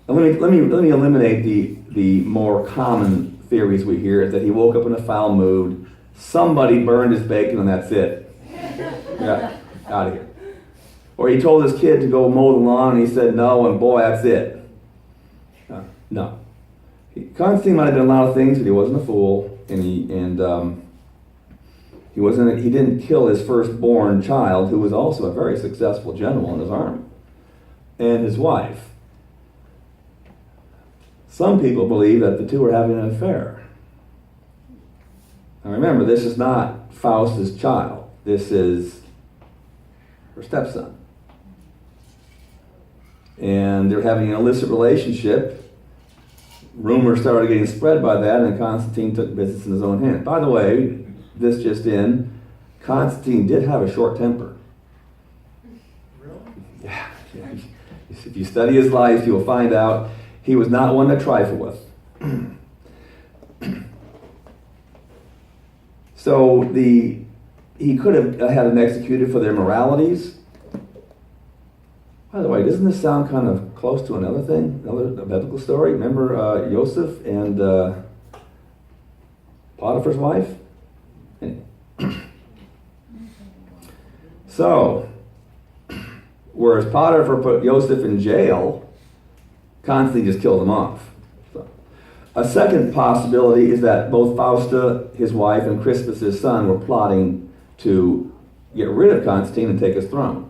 [SPEAKER 4] Let me eliminate the more common theories we hear. Is that he woke up in a foul mood, somebody burned his bacon, and that's it. Yeah, out of here. Or he told his kid to go mow the lawn, and he said no, and boy, that's it. No. Constantine might have been a lot of things, but he wasn't a fool, and he didn't kill his firstborn child, who was also a very successful general in his army, and his wife. Some people believe that the two are having an affair. Now remember, this is not Fausta's child. This is her stepson. And they're having an illicit relationship. Rumors started getting spread by that, and Constantine took business in his own hand. By the way, this just in, Constantine did have a short temper.
[SPEAKER 2] Really?
[SPEAKER 4] Yeah. If you study his life, you'll find out he was not one to trifle with. So he could have had them executed for their moralities. By the way, doesn't this sound kind of close to another thing, another biblical story? Remember Joseph and Potiphar's wife? Anyway. So, whereas Potiphar put Joseph in jail, Constantine just killed him off. So, a second possibility is that both Fausta, his wife, and Crispus, his son, were plotting to get rid of Constantine and take his throne.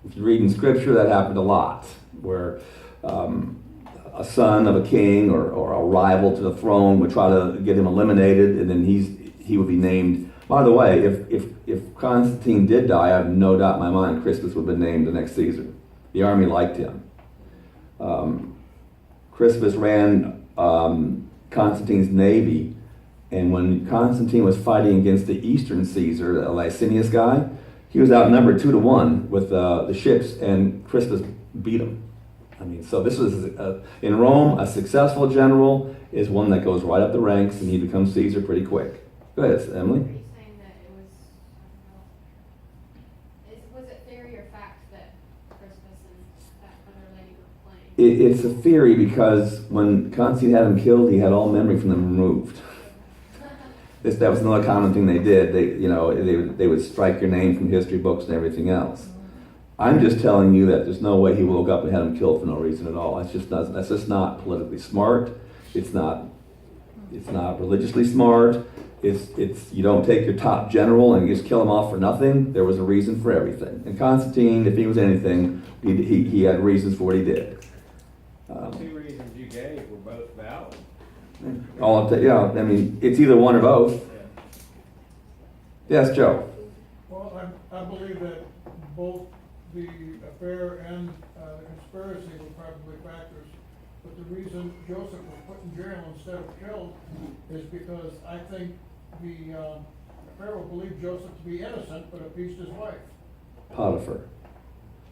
[SPEAKER 4] If you read in scripture, that happened a lot, where a son of a king or a rival to the throne would try to get him eliminated, and then he would be named. By the way, if Constantine did die, I have no doubt in my mind Crispus would have been named the next Caesar. The army liked him. Crispus ran Constantine's navy, and when Constantine was fighting against the Eastern Caesar, the Licinius guy, he was outnumbered 2-1 with the ships, and Crispus beat him. I mean, so this was, in Rome, a successful general is one that goes right up the ranks, and he becomes Caesar pretty quick. Go ahead, Emily.
[SPEAKER 1] Are you saying that it was, was it theory or fact that Crispus and that other lady were playing?
[SPEAKER 4] It's a theory because when Constantine had him killed, he had all memory from them removed. That was another common thing they did. They would strike your name from history books and everything else. I'm just telling you that there's no way he woke up and had him killed for no reason at all. That's just not politically smart. It's not religiously smart. It's you don't take your top general and you just kill him off for nothing. There was a reason for everything. And Constantine, if he was anything, he had reasons for what he did.
[SPEAKER 3] The two reasons you gave were both valid.
[SPEAKER 4] I mean, it's either one or both. Yes, Joe.
[SPEAKER 2] Well, I believe that both the affair and the conspiracy were probably factors. But the reason Joseph was put in jail instead of killed is because I think the Pharaoh believed Joseph to be innocent, but appeased his wife.
[SPEAKER 4] Potiphar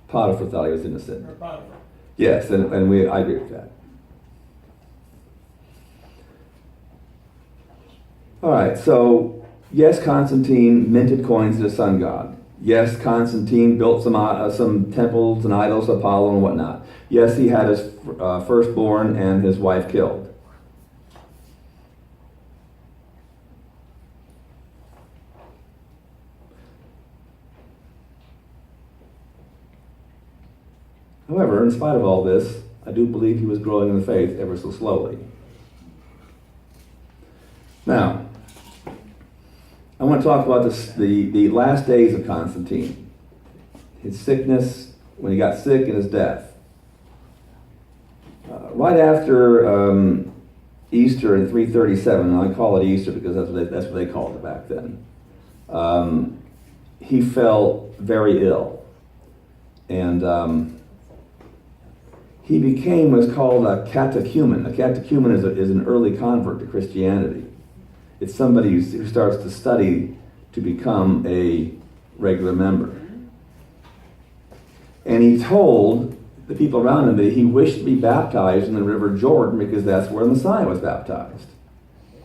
[SPEAKER 4] thought he was innocent.
[SPEAKER 2] Or Potiphar.
[SPEAKER 4] Yes, and I agree with that. All right, so yes, Constantine minted coins to the sun god. Yes, Constantine built some temples and idols of Apollo and whatnot. Yes, he had his firstborn and his wife killed. However, in spite of all this, I do believe he was growing in the faith ever so slowly. Now, I want to talk about the last days of Constantine. His sickness, when he got sick, and his death. Right after Easter in 337, and I call it Easter because that's what they called it back then, he fell very ill. And he became what's called a catechumen. A catechumen is an early convert to Christianity. It's somebody who starts to study to become a regular member. And he told the people around him that he wished to be baptized in the river Jordan because that's where the Messiah was baptized.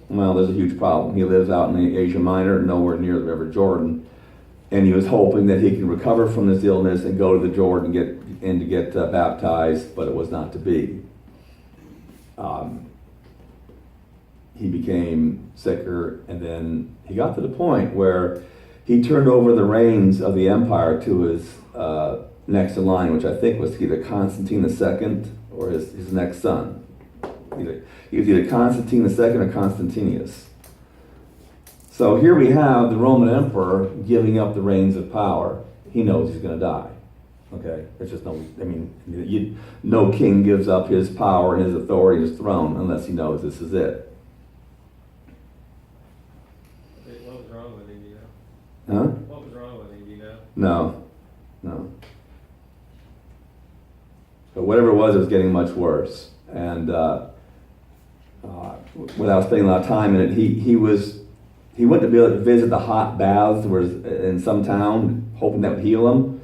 [SPEAKER 4] Well, there's a huge problem. He lives out in Asia Minor, nowhere near the river Jordan. And he was hoping that he could recover from this illness and go to the Jordan and get baptized, but it was not to be. He became sicker, and then he got to the point where he turned over the reins of the empire to his next in line, which I think was either Constantine II or his next son. He was either Constantine II or Constantius. So here we have the Roman emperor giving up the reins of power. He knows he's going to die. Okay, there's just no king gives up his power and his authority, his throne, unless he knows this is it.
[SPEAKER 3] What was wrong with him, do you know?
[SPEAKER 4] Huh?
[SPEAKER 3] What was wrong with him, do you know?
[SPEAKER 4] No. But whatever it was getting much worse. And without spending a lot of time in it, he went to be able to visit the hot baths in some town, hoping that would heal him.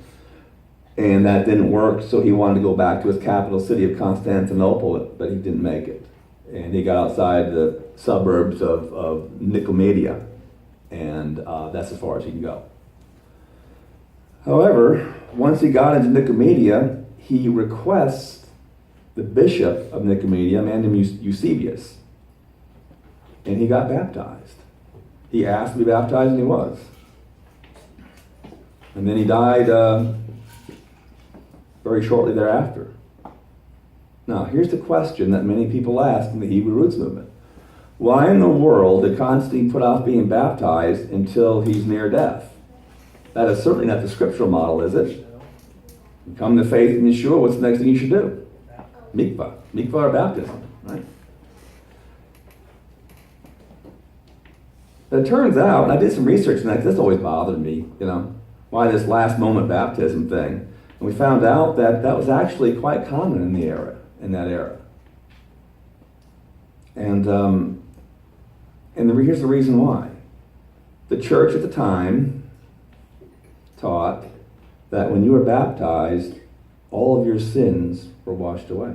[SPEAKER 4] And that didn't work, so he wanted to go back to his capital city of Constantinople, but he didn't make it. And he got outside the suburbs of Nicomedia, and that's as far as he can go. However, once he got into Nicomedia, he requests the bishop of Nicomedia, a man named Eusebius, and he got baptized. He asked to be baptized, and he was. And then he died very shortly thereafter. Now, here's the question that many people ask in the Hebrew Roots movement. Why in the world did Constantine put off being baptized until he's near death? That is certainly not the scriptural model, is it? You come to faith in Yeshua, what's the next thing you should do? Mikvah. Mikvah or baptism, right? But it turns out, and I did some research on that, 'cause this always bothered me, why this last moment baptism thing. And we found out that that was actually quite common in that era. And here's the reason why. The church at the time taught that when you were baptized, all of your sins were washed away.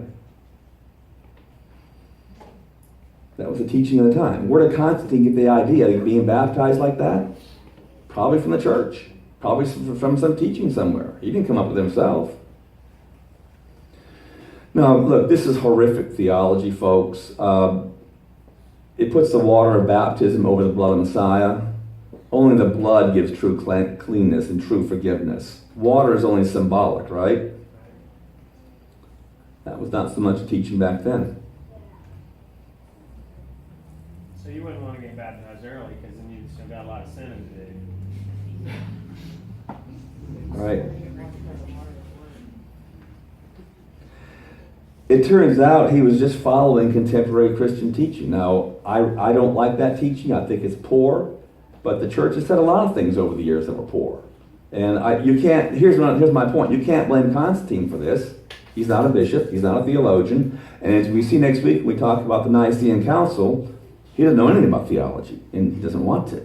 [SPEAKER 4] That was the teaching of the time. Where did Constantine get the idea of being baptized like that? Probably from the church. Probably from some teaching somewhere. He didn't come up with it himself. Now, look, this is horrific theology, folks. It puts the water of baptism over the blood of Messiah. Only the blood gives true cleanness and true forgiveness. Water is only symbolic, right? That was not so much teaching back then.
[SPEAKER 3] So you wouldn't want to get baptized early because then you've still got a lot of sinning to do.
[SPEAKER 4] Right. It turns out he was just following contemporary Christian teaching. Now, I don't like that teaching. I think it's poor. But the church has said a lot of things over the years that were poor. And you can't, here's my point. You can't blame Constantine for this. He's not a bishop. He's not a theologian. And as we see next week, we talk about the Nicene Council. He doesn't know anything about theology, and he doesn't want to.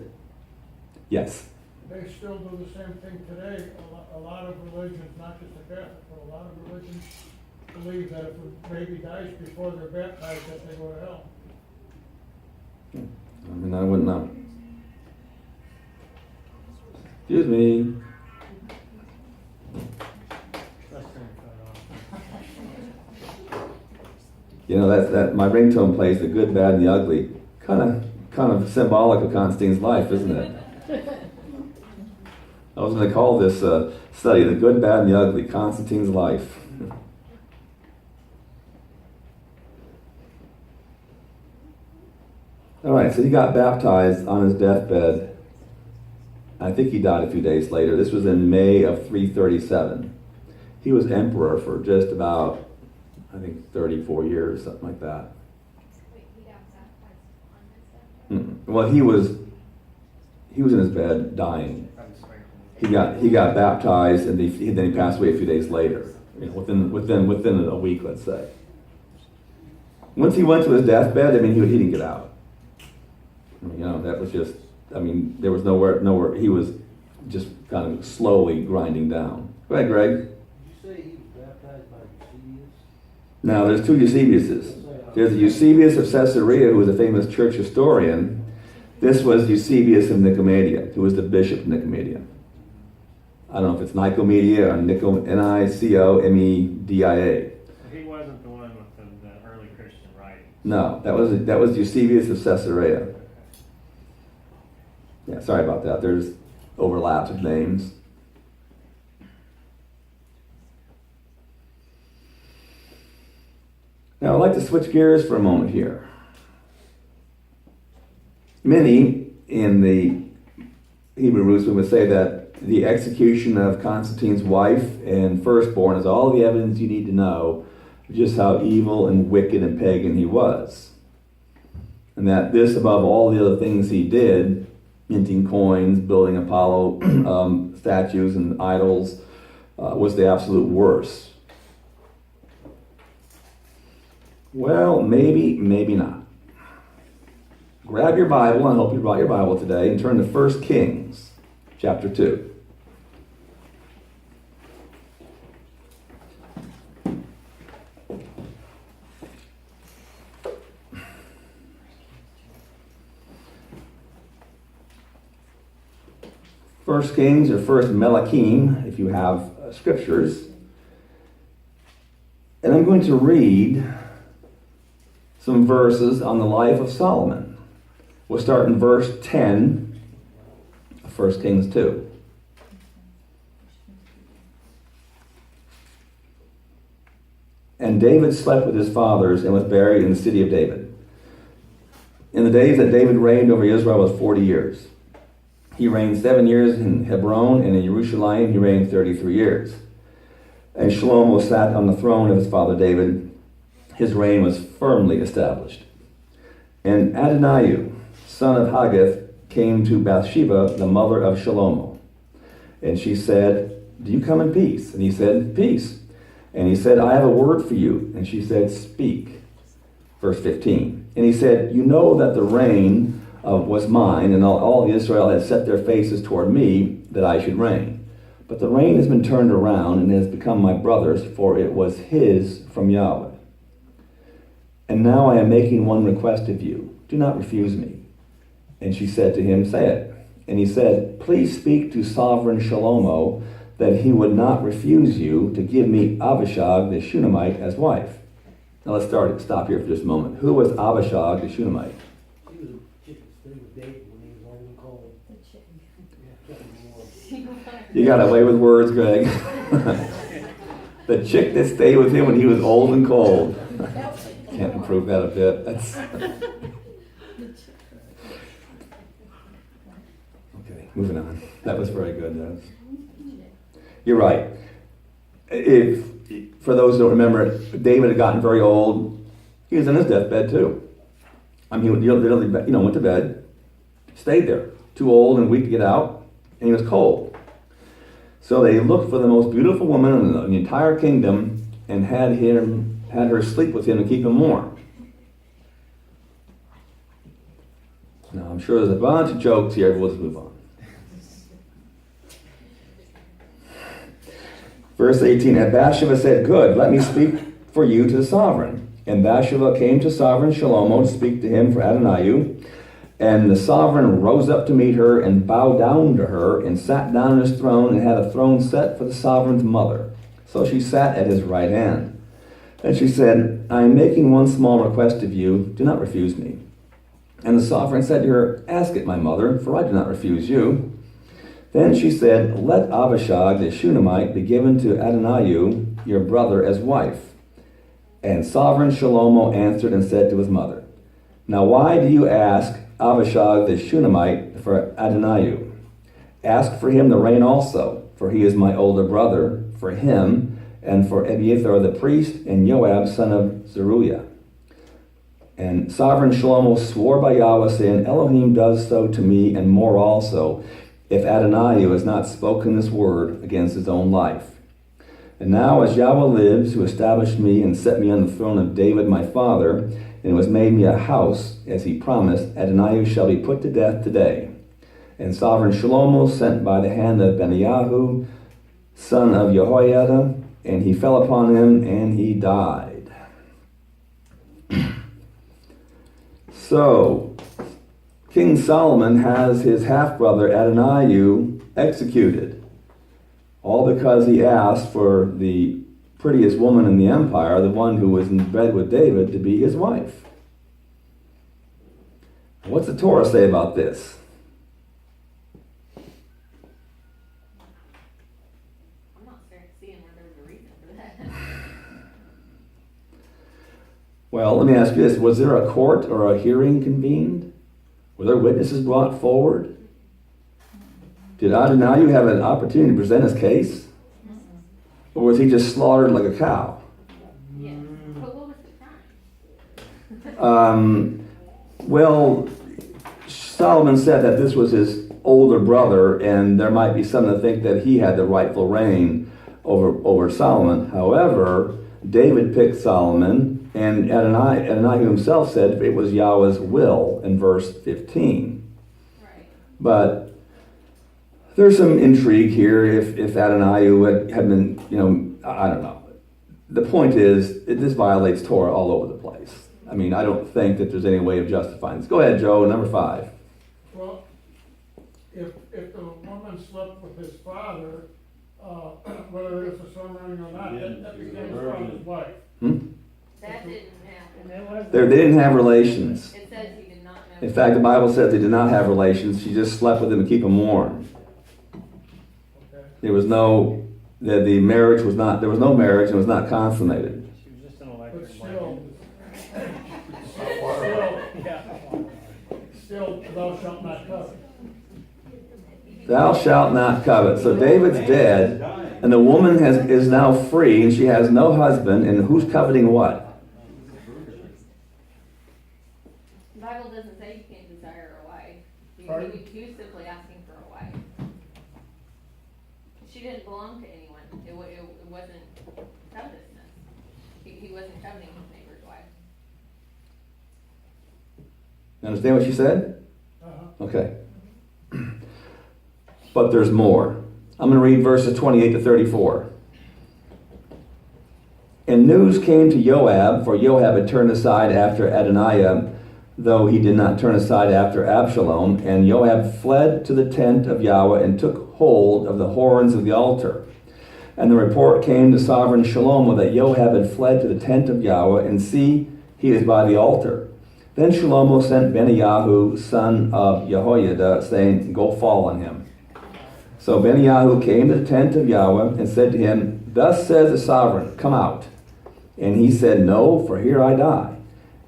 [SPEAKER 4] Yes?
[SPEAKER 2] They still do the same thing today. A lot of religions, not just the Catholic, but a lot of religions believe that if a baby dies before they're baptized, that they go to hell.
[SPEAKER 4] I mean, I wouldn't know. Excuse me. That my ringtone plays the good, bad, and the ugly. Kind of symbolic of Constantine's life, isn't it? I was going to call this study the good, bad, and the ugly, Constantine's life. All right, so he got baptized on his deathbed. I think he died a few days later. This was in May of 337. He was emperor for just about, I think, 34 years, something like that.
[SPEAKER 1] Wait, he got baptized on his deathbed?
[SPEAKER 4] Well, he was in his bed dying. He got baptized, and then he passed away a few days later. Within a week, let's say. Once he went to his deathbed, he didn't get out. That was just. There was nowhere. He was just kind of slowly grinding down. Go ahead, Greg.
[SPEAKER 5] Did you say he was baptized by Eusebius?
[SPEAKER 4] Now, there's two Eusebiuses. There's a Eusebius of Caesarea, who was a famous church historian. This was Eusebius of Nicomedia, who was the bishop of Nicomedia. I don't know if it's Nicomedia or Nicomedia.
[SPEAKER 3] He wasn't the one with the early Christian writings.
[SPEAKER 4] No, that was Eusebius of Caesarea. Yeah, sorry about that. There's overlaps of names. Now, I'd like to switch gears for a moment here. Many in the Hebrew roots would say that the execution of Constantine's wife and firstborn is all the evidence you need to know of just how evil and wicked and pagan he was. And that this, above all the other things he did, minting coins, building Apollo statues and idols, was the absolute worst. Well, maybe not. Grab your Bible, and I hope you brought your Bible today, and turn to 1 Kings, chapter 2. First Kings or First Melachim, if you have scriptures. And I'm going to read some verses on the life of Solomon. We'll start in verse 10 of 1 Kings 2. And David slept with his fathers and was buried in the city of David. in the days that David reigned over Israel was 40 years. He reigned 7 years in Hebron, and in Jerusalem he reigned 33 years. And Shlomo sat on the throne of his father David. His reign was firmly established. And Adoniah, son of Haggith, came to Bathsheba, the mother of Shlomo. And she said, "Do you come in peace?" And he said, "Peace." And he said, "I have a word for you." And she said, "Speak." Verse 15. And he said, "You know that the reign was mine, and all Israel had set their faces toward me, that I should reign. But the reign has been turned around, and has become my brother's, for it was his from Yahweh. And now I am making one request of you. Do not refuse me." And she said to him, "Say it." And he said, "Please speak to sovereign Shlomo that he would not refuse you to give me Abishag the Shunammite as wife." Now let's stop here for just a moment. Who was Abishag the Shunammite?
[SPEAKER 5] She was a chick that stayed with David when he was old and cold.
[SPEAKER 1] The chick.
[SPEAKER 5] Yeah, kept him warm.
[SPEAKER 4] You got away with words, Greg. The chick that stayed with him when he was old and cold. Can't improve that a bit. That's okay. Moving on. That was very good. You're right. If for those who don't remember, David had gotten very old. He was on his deathbed too. I mean, he literally, went to bed, stayed there, too old and weak to get out, and he was cold. So they looked for the most beautiful woman in the entire kingdom and had her sleep with him to keep him warm. Now, I'm sure there's a bunch of jokes here, but let's move on. Verse 18, and Bathsheba said, "Good, let me speak for you to the sovereign." And Bathsheba came to sovereign Shlomo to speak to him for Adoniah. And the sovereign rose up to meet her and bowed down to her and sat down on his throne and had a throne set for the sovereign's mother. So she sat at his right hand. And she said, "I am making one small request of you. Do not refuse me." And the sovereign said to her, "Ask it, my mother, for I do not refuse you." Then she said, "Let Abishag the Shunammite be given to Adoniah, your brother, as wife." And sovereign Shlomo answered and said to his mother, "Now why do you ask Abishag the Shunammite for Adoniah? Ask for him the reign also, for he is my older brother, for him, and for Abiathar the priest, and Joab son of Zeruiah." And sovereign Shlomo swore by Yahweh, saying, "Elohim does so to me, and more also, if Adoniah has not spoken this word against his own life. And now as Yahweh lives, who established me and set me on the throne of David my father, and who has made me a house, as he promised, Adoniah shall be put to death today." And sovereign Shlomo sent by the hand of Benaiah, son of Jehoiada, and he fell upon him, and he died. So, King Solomon has his half-brother Adoniah executed, all because he asked for the prettiest woman in the empire, the one who was in bed with David, to be his wife. What's the Torah say about this?
[SPEAKER 1] I'm not seeing where there's a reason for that.
[SPEAKER 4] Well, let me ask you this. Was there a court or a hearing convened? Were there witnesses brought forward? Did Adoniah have an opportunity to present his case? Or was he just slaughtered like a cow?
[SPEAKER 1] Yeah. But what was the crime?
[SPEAKER 4] Well, Solomon said that this was his older brother, and there might be some that think that he had the rightful reign over Solomon. However, David picked Solomon, and Adoniah himself said it was Yahweh's will in verse 15.
[SPEAKER 1] Right.
[SPEAKER 4] But there's some intrigue here if Adoniah had been, I don't know. The point is, this violates Torah all over the place. I mean, I don't think that there's any way of justifying this. Go ahead, Joe, number 5.
[SPEAKER 2] Well, if the woman slept with his father, whether there's a ceremony or not, that became his father's wife.
[SPEAKER 1] That didn't happen.
[SPEAKER 4] They didn't have relations.
[SPEAKER 1] It says he did not know.
[SPEAKER 4] In fact, the Bible says they did not have relations. She just slept with him to keep him warm.
[SPEAKER 2] Okay.
[SPEAKER 4] There was no marriage and it was not consummated.
[SPEAKER 3] She was just an
[SPEAKER 2] But
[SPEAKER 3] electric
[SPEAKER 2] still,
[SPEAKER 3] blanket.
[SPEAKER 2] still,
[SPEAKER 3] Yeah.
[SPEAKER 2] still, thou shalt not covet.
[SPEAKER 4] Thou shalt not covet. So David's dead, and the woman is now free, and she has no husband, and who's coveting what?
[SPEAKER 1] The Bible doesn't say you can't desire a wife.
[SPEAKER 2] Pardon?
[SPEAKER 1] He was simply asking for a wife. She didn't belong to anyone. It wasn't covetousness. He wasn't coveting his neighbor's wife.
[SPEAKER 4] You understand what she said?
[SPEAKER 2] Uh-huh.
[SPEAKER 4] Okay. But there's more. I'm going to read verses 28 to 34. And news came to Joab, for Joab had turned aside after Adoniah, though he did not turn aside after Absalom. And Joab fled to the tent of Yahweh and took hold of the horns of the altar. And the report came to sovereign Shlomo that Joab had fled to the tent of Yahweh, and see, he is by the altar. Then Shlomo sent Benaiah, son of Jehoiada, saying, go fall on him. So Benaiah came to the tent of Yahweh and said to him, thus says the sovereign, come out. And he said, no, for here I die.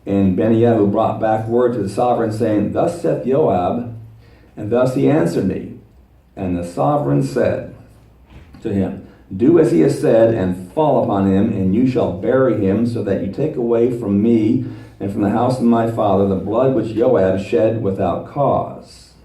[SPEAKER 4] And Benaiah brought back word to the sovereign, saying, thus saith Joab, and thus he answered me. And the sovereign said to him, do as he has said, and fall upon him, and you shall bury him, so that you take away from me and from the house of my father the blood which Joab shed without cause.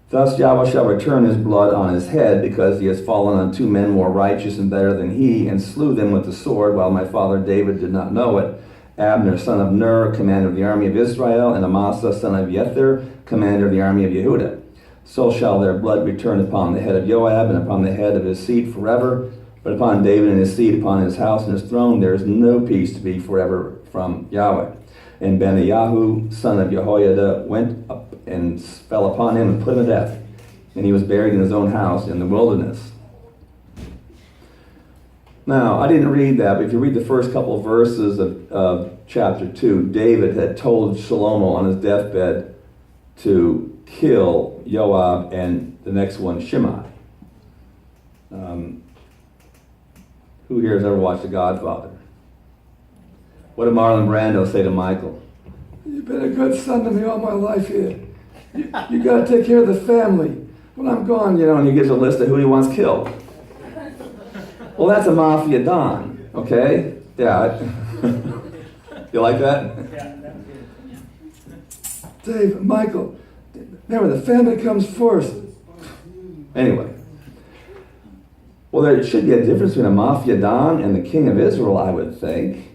[SPEAKER 4] Thus Yahweh shall return his blood on his head, because he has fallen on two men more righteous and better than he, and slew them with the sword, while my father David did not know it. Abner, son of Ner, commander of the army of Israel, and Amasa, son of Yether, commander of the army of Yehuda. So shall their blood return upon the head of Joab, and upon the head of his seed forever. But upon David and his seed, upon his house and his throne, there is no peace to be forever from Yahweh. And Benaiah, son of Jehoiada, went up and fell upon him and put him to death. And he was buried in his own house in the wilderness. Now, I didn't read that, but if you read the first couple of verses of chapter 2, David had told Shlomo on his deathbed to kill Joab and the next one, Shimei. Who here has ever watched The Godfather? What did Marlon Brando say to Michael? You've been a good son to me all my life here. You got to take care of the family. When I'm gone, and he gives a list of who he wants killed. Well, that's a mafia don, okay? Yeah. You like that?
[SPEAKER 5] Yeah,
[SPEAKER 4] Dave, Michael, remember the family comes first. Anyway. Well, there should be a difference between a mafia don and the king of Israel, I would think.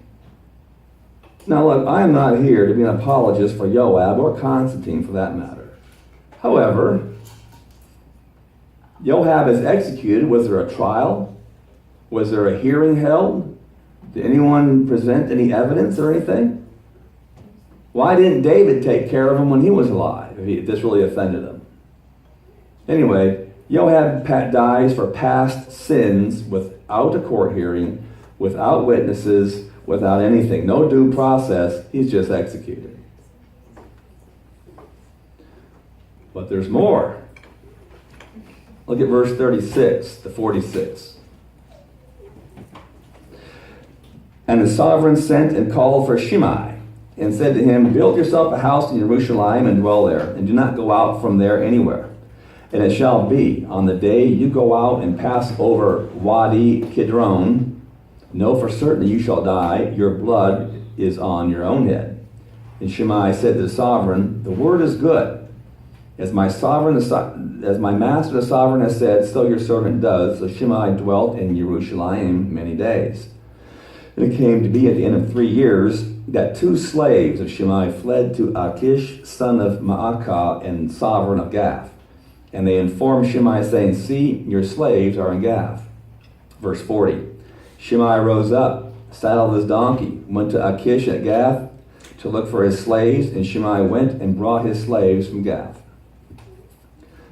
[SPEAKER 4] Now look, I am not here to be an apologist for Joab or Constantine for that matter. However, Joab is executed. Was there a trial? Was there a hearing held? Did anyone present any evidence or anything? Why didn't David take care of him when he was alive, if this really offended him? Anyway, Joab dies for past sins without a court hearing, without witnesses, without anything. No due process. He's just executed. But there's more. Look at verse 36 to 46. And the sovereign sent and called for Shimei, and said to him, build yourself a house in Jerusalem and dwell there, and do not go out from there anywhere. And it shall be, on the day you go out and pass over Wadi Kidron, know for certain that you shall die, your blood is on your own head. And Shimei said to the sovereign, the word is good. As my master the sovereign has said, so your servant does. So Shimei dwelt in Jerusalem many days. And it came to be at the end of 3 years that 2 slaves of Shimei fled to Achish, son of Maacah, and sovereign of Gath. And they informed Shimei, saying, see, your slaves are in Gath. Verse 40. Shimei rose up, saddled his donkey, went to Achish at Gath to look for his slaves, and Shimei went and brought his slaves from Gath.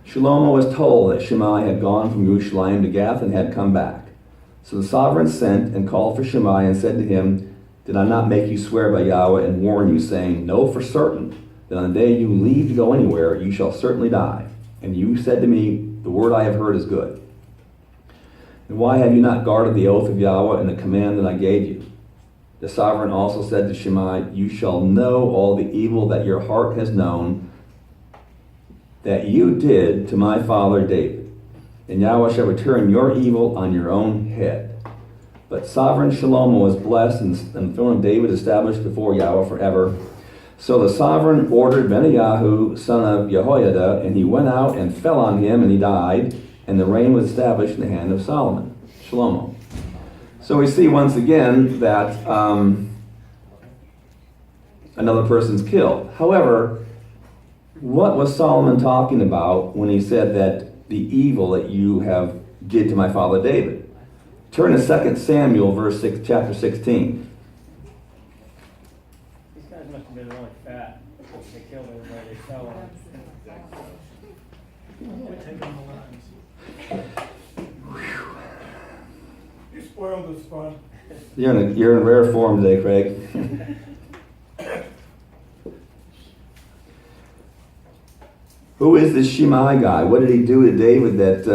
[SPEAKER 4] Shlomo was told that Shimei had gone from Jerusalem to Gath and had come back. So the sovereign sent and called for Shimei and said to him, did I not make you swear by Yahweh and warn you, saying, know for certain that on the day you leave to go anywhere, you shall certainly die. And you said to me, the word I have heard is good. And why have you not guarded the oath of Yahweh and the command that I gave you? The sovereign also said to Shimei, you shall know all the evil that your heart has known, that you did to my father David. And Yahweh shall return your evil on your own head. But sovereign Shlomo was blessed, and the throne of David established before Yahweh forever. So the sovereign ordered Benaiah, son of Jehoiada, and he went out and fell on him, and he died, and the reign was established in the hand of Solomon, Shlomo. So we see once again that another person's killed. However, what was Solomon talking about when he said that the evil that you have did to my father David? Turn to 2 Samuel, chapter 16.
[SPEAKER 3] These guys must have been really fat. They killed everybody they fell on.
[SPEAKER 2] You spoiled this fun.
[SPEAKER 4] You're in rare form today, Craig. Who is this Shimei guy? What did he do to David that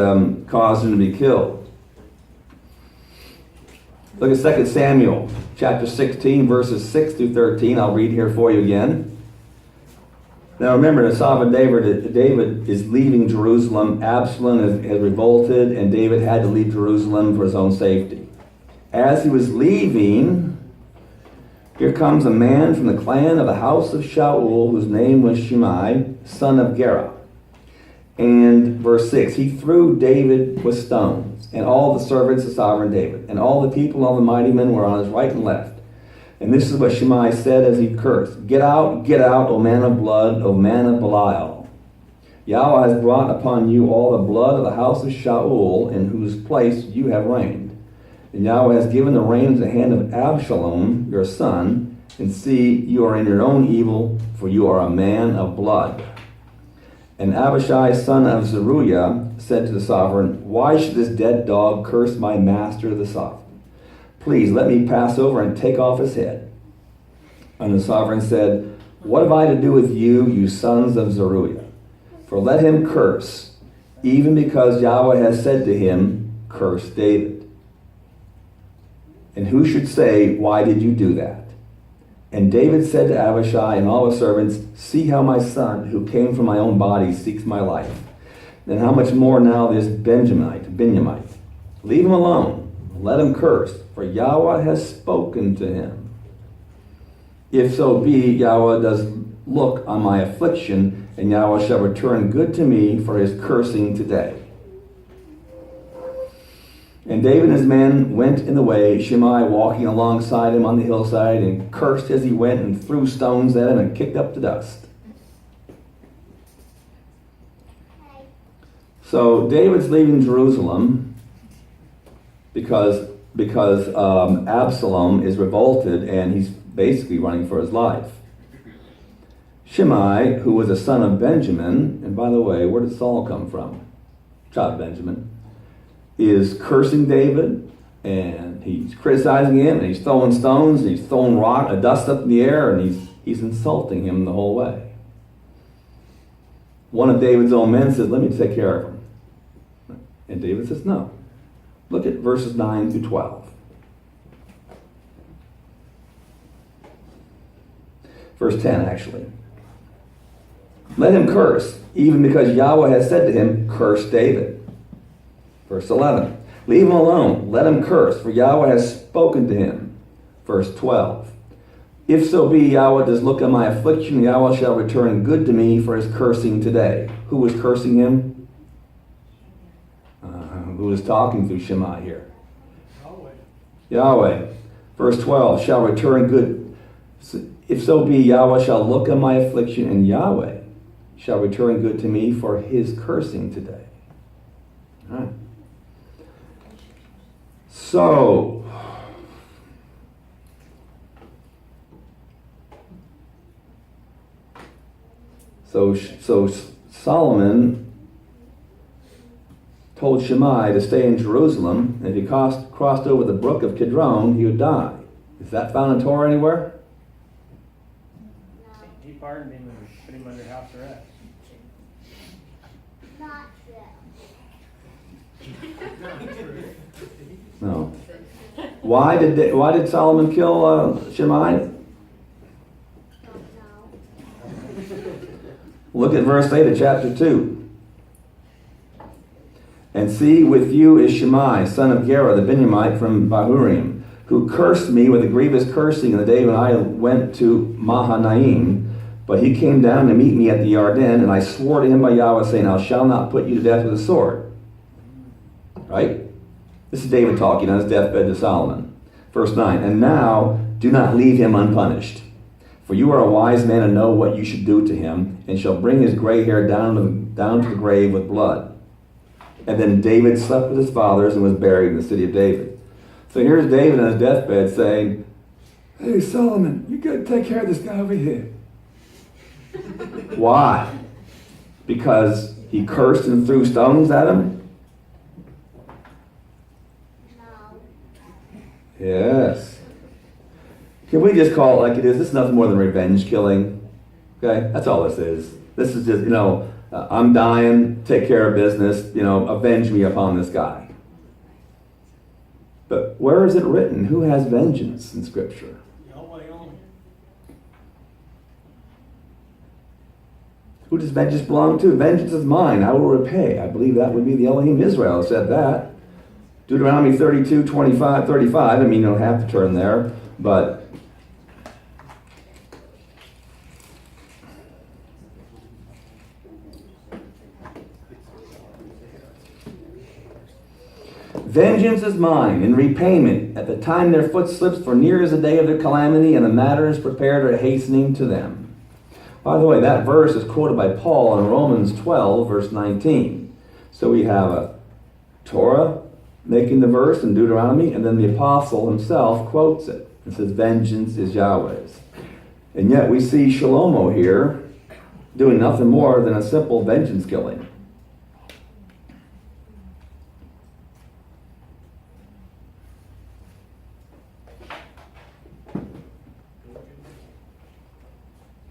[SPEAKER 4] caused him to be killed? Look at 2 Samuel, chapter 16, verses 6 through 13. I'll read here for you again. Now remember, the sovereign David is leaving Jerusalem. Absalom has revolted, and David had to leave Jerusalem for his own safety. As he was leaving, here comes a man from the clan of the house of Shaul, whose name was Shimei, son of Gera. And verse 6, he threw David with stones, and all the servants of sovereign David, and all the people and all the mighty men were on his right and left. And this is what Shimei said as he cursed, get out, O man of blood, O man of Belial. Yahweh has brought upon you all the blood of the house of Shaul, in whose place you have reigned. And Yahweh has given the reign into the hand of Absalom, your son, and see, you are in your own evil, for you are a man of blood. And Abishai, son of Zeruiah, said to the sovereign, why should this dead dog curse my master, the sovereign? Please let me pass over and take off his head. And the sovereign said, what have I to do with you, you sons of Zeruiah? For let him curse, even because Yahweh has said to him, curse David. And who should say, why did you do that? And David said to Abishai and all his servants, see how my son, who came from my own body, seeks my life. And how much more now this Benjamite. Leave him alone. Let him curse, for Yahweh has spoken to him. If so be, Yahweh does look on my affliction, and Yahweh shall return good to me for his cursing today. And David and his men went in the way, Shimei walking alongside him on the hillside, and cursed as he went, and threw stones at him, and kicked up the dust. So David's leaving Jerusalem because Absalom is revolted, and he's basically running for his life. Shimei, who was a son of Benjamin, and by the way, where did Saul come from? Child of Benjamin. Is cursing David, and he's criticizing him, and he's throwing stones, and he's throwing dust up in the air, and he's insulting him the whole way. One of David's own men says, let me take care of him. And David says, no. Look at verses 9 through 12. Verse 10, actually. Let him curse, even because Yahweh has said to him, curse David. Verse 11, leave him alone, let him curse, for Yahweh has spoken to him. Verse 12, if so be Yahweh does look on my affliction, Yahweh shall return good to me for his cursing today. Who was cursing him? Who is talking through Shimei here? Yahweh. Verse 12, shall return good. If so be Yahweh shall look on my affliction, and Yahweh shall return good to me for his cursing today. All right. So Solomon told Shimei to stay in Jerusalem, and if he crossed over the brook of Kidron, he would die. Is that found in Torah anywhere?
[SPEAKER 3] He pardoned him and put him under house arrest.
[SPEAKER 6] Not true.
[SPEAKER 4] Why did Solomon kill Shimei? Look at verse 8 of chapter 2. And see, with you is Shimei, son of Gera, the Benjamite from Bahurim, who cursed me with a grievous cursing in the day when I went to Mahanaim. But he came down to meet me at the Yarden, and I swore to him by Yahweh, saying, I shall not put you to death with a sword. Right? This is David talking on his deathbed to Solomon. Verse 9, and now do not leave him unpunished. For you are a wise man and know what you should do to him, and shall bring his gray hair down to the grave with blood. And then David slept with his fathers and was buried in the city of David. So here's David on his deathbed saying, hey, Solomon, you got to take care of this guy over here. Why? Because he cursed and threw stones at him?
[SPEAKER 6] No.
[SPEAKER 4] Yes. Can we just call it like it is? This is nothing more than revenge killing. Okay? That's all this is. This is just, I'm dying, take care of business, avenge me upon this guy. But where is it written? Who has vengeance in Scripture?
[SPEAKER 2] Yahweh only.
[SPEAKER 4] Who does vengeance belong to? Vengeance is mine, I will repay. I believe that would be the Elohim Israel who said that. Deuteronomy 32, 25, 35. I mean, you don't have to turn there, but vengeance is mine in repayment at the time their foot slips, for near is the day of their calamity, and the matter is prepared or hastening to them. By the way, that verse is quoted by Paul in Romans 12, verse 19. So we have a Torah making the verse in Deuteronomy, and then the apostle himself quotes it and says, vengeance is Yahweh's. And yet we see Shlomo here doing nothing more than a simple vengeance killing.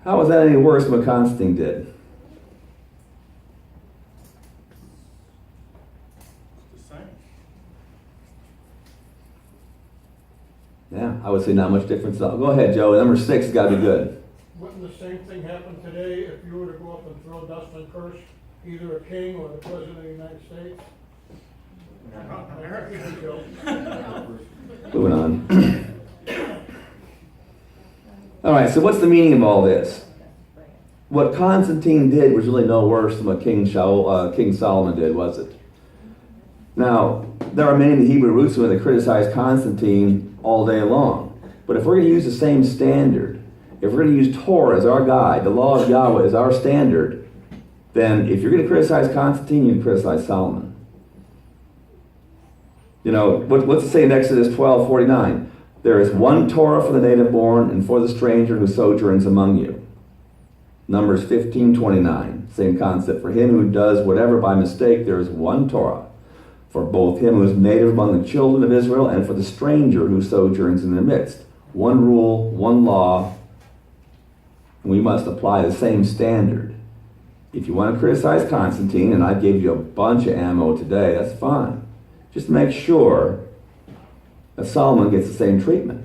[SPEAKER 4] How was that any worse than what Constantine did?
[SPEAKER 2] The same.
[SPEAKER 4] Yeah, I would say not much difference. Go ahead, Joe. Number 6 has got to be good.
[SPEAKER 2] Wouldn't the same thing happen today if you were to go up and throw dust and curse either a king or the president of the United States?
[SPEAKER 4] Moving on. All right, so what's the meaning of all this? What Constantine did was really no worse than what King Solomon did, was it? Now, there are many in the Hebrew roots who criticize Constantine all day long. But if we're going to use the same standard, if we're going to use Torah as our guide, the law of Yahweh as our standard, then if you're going to criticize Constantine, you can criticize Solomon. What's it say in Exodus 12:49? There is one Torah for the native born and for the stranger who sojourns among you. Numbers 15:29, same concept. For him who does whatever by mistake, there is one Torah. For both him who is native among the children of Israel and for the stranger who sojourns in their midst. One rule, one law, and we must apply the same standard. If you want to criticize Constantine, and I gave you a bunch of ammo today, that's fine. Just make sure that Solomon gets the same treatment.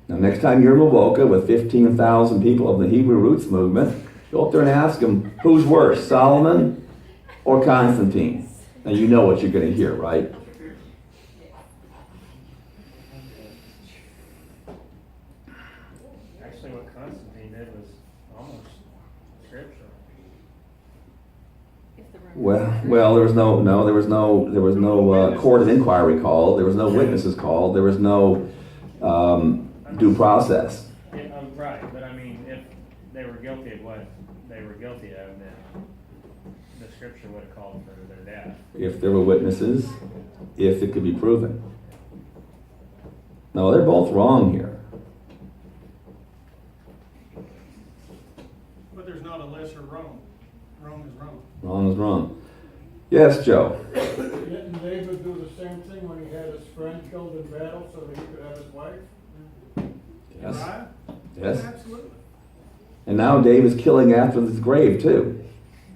[SPEAKER 4] Now, next time you're in Milwaukee with 15,000 people of the Hebrew Roots movement, go up there and ask them, who's worse, Solomon or Constantine? Now, you know what you're going to hear, right?
[SPEAKER 3] Actually, what Constantine did was almost scriptural.
[SPEAKER 4] Well, there was no court of inquiry called. There was no witnesses called. There was no due process.
[SPEAKER 3] Yeah, right, but I mean, if they were guilty of what they were guilty of, then the scripture would have called for their death.
[SPEAKER 4] If there were witnesses, if it could be proven. No, they're both wrong here.
[SPEAKER 2] But there's not a lesser wrong. Wrong is wrong.
[SPEAKER 4] Wrong is wrong. Yes, Joe.
[SPEAKER 2] Didn't David do the same thing when he had his friend killed in battle so that he could have his wife?
[SPEAKER 4] Yes.
[SPEAKER 2] Right?
[SPEAKER 4] Yes.
[SPEAKER 2] Absolutely.
[SPEAKER 4] And now David's killing after his grave too.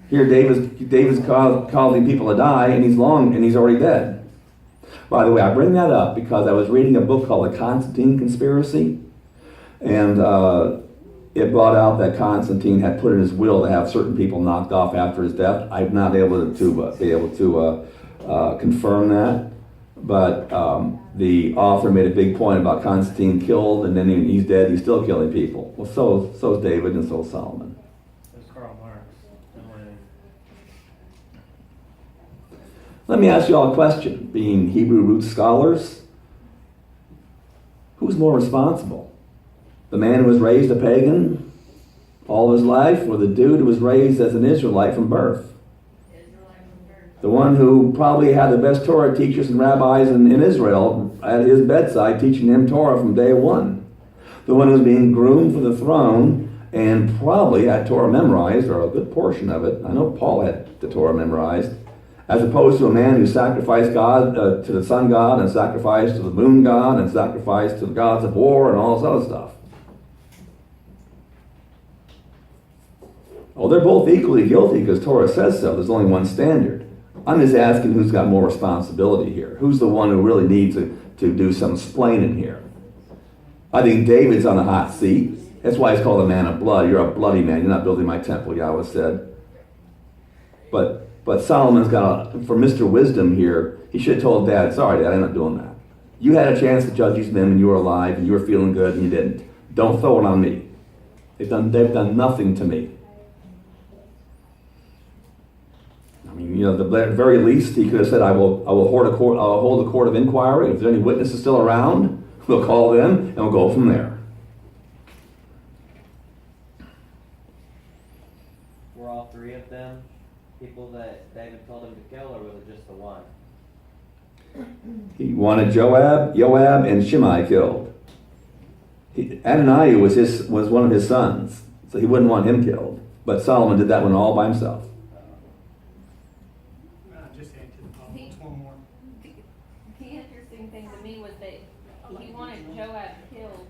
[SPEAKER 4] Here David's causing people to die, and he's already dead. By the way, I bring that up because I was reading a book called The Constantine Conspiracy, and it brought out that Constantine had put in his will to have certain people knocked off after his death. I'm not able to confirm that, but the author made a big point about Constantine killed, and then he's dead, he's still killing people. Well, so is David, and so is Solomon.
[SPEAKER 3] That's Karl Marx.
[SPEAKER 4] Let me ask you all a question. Being Hebrew root scholars, who's more responsible? The man who was raised a pagan all his life, or the dude who was raised as an Israelite from birth? The one who probably had the best Torah teachers and rabbis in Israel at his bedside teaching him Torah from day one. The one who was being groomed for the throne and probably had Torah memorized, or a good portion of it. I know Paul had the Torah memorized. As opposed to a man who sacrificed God to the sun god, and sacrificed to the moon god, and sacrificed to the gods of war and all this other stuff. Well, they're both equally guilty because Torah says so. There's only one standard. I'm just asking who's got more responsibility here. Who's the one who really needs to do some splaining here? I think David's on the hot seat. That's why he's called a man of blood. You're a bloody man. You're not building my temple, Yahweh said. But Solomon's got for Mr. Wisdom here, he should have told Dad, sorry, Dad, I'm not doing that. You had a chance to judge these men when you were alive, and you were feeling good, and you didn't. Don't throw it on me. They've done nothing to me. I mean, at the very least, he could have said, I'll hold a court of inquiry. If there's any witnesses still around, we'll call them, and we'll go from there.
[SPEAKER 6] Were all three of them people that David told him to kill, or was it just the one?
[SPEAKER 4] He wanted Joab, and Shimei killed. Adoniah was one of his sons, so he wouldn't want him killed. But Solomon did that one all by himself.
[SPEAKER 7] Just add to the problem, one more.
[SPEAKER 1] The interesting thing to me was that he wanted Joab killed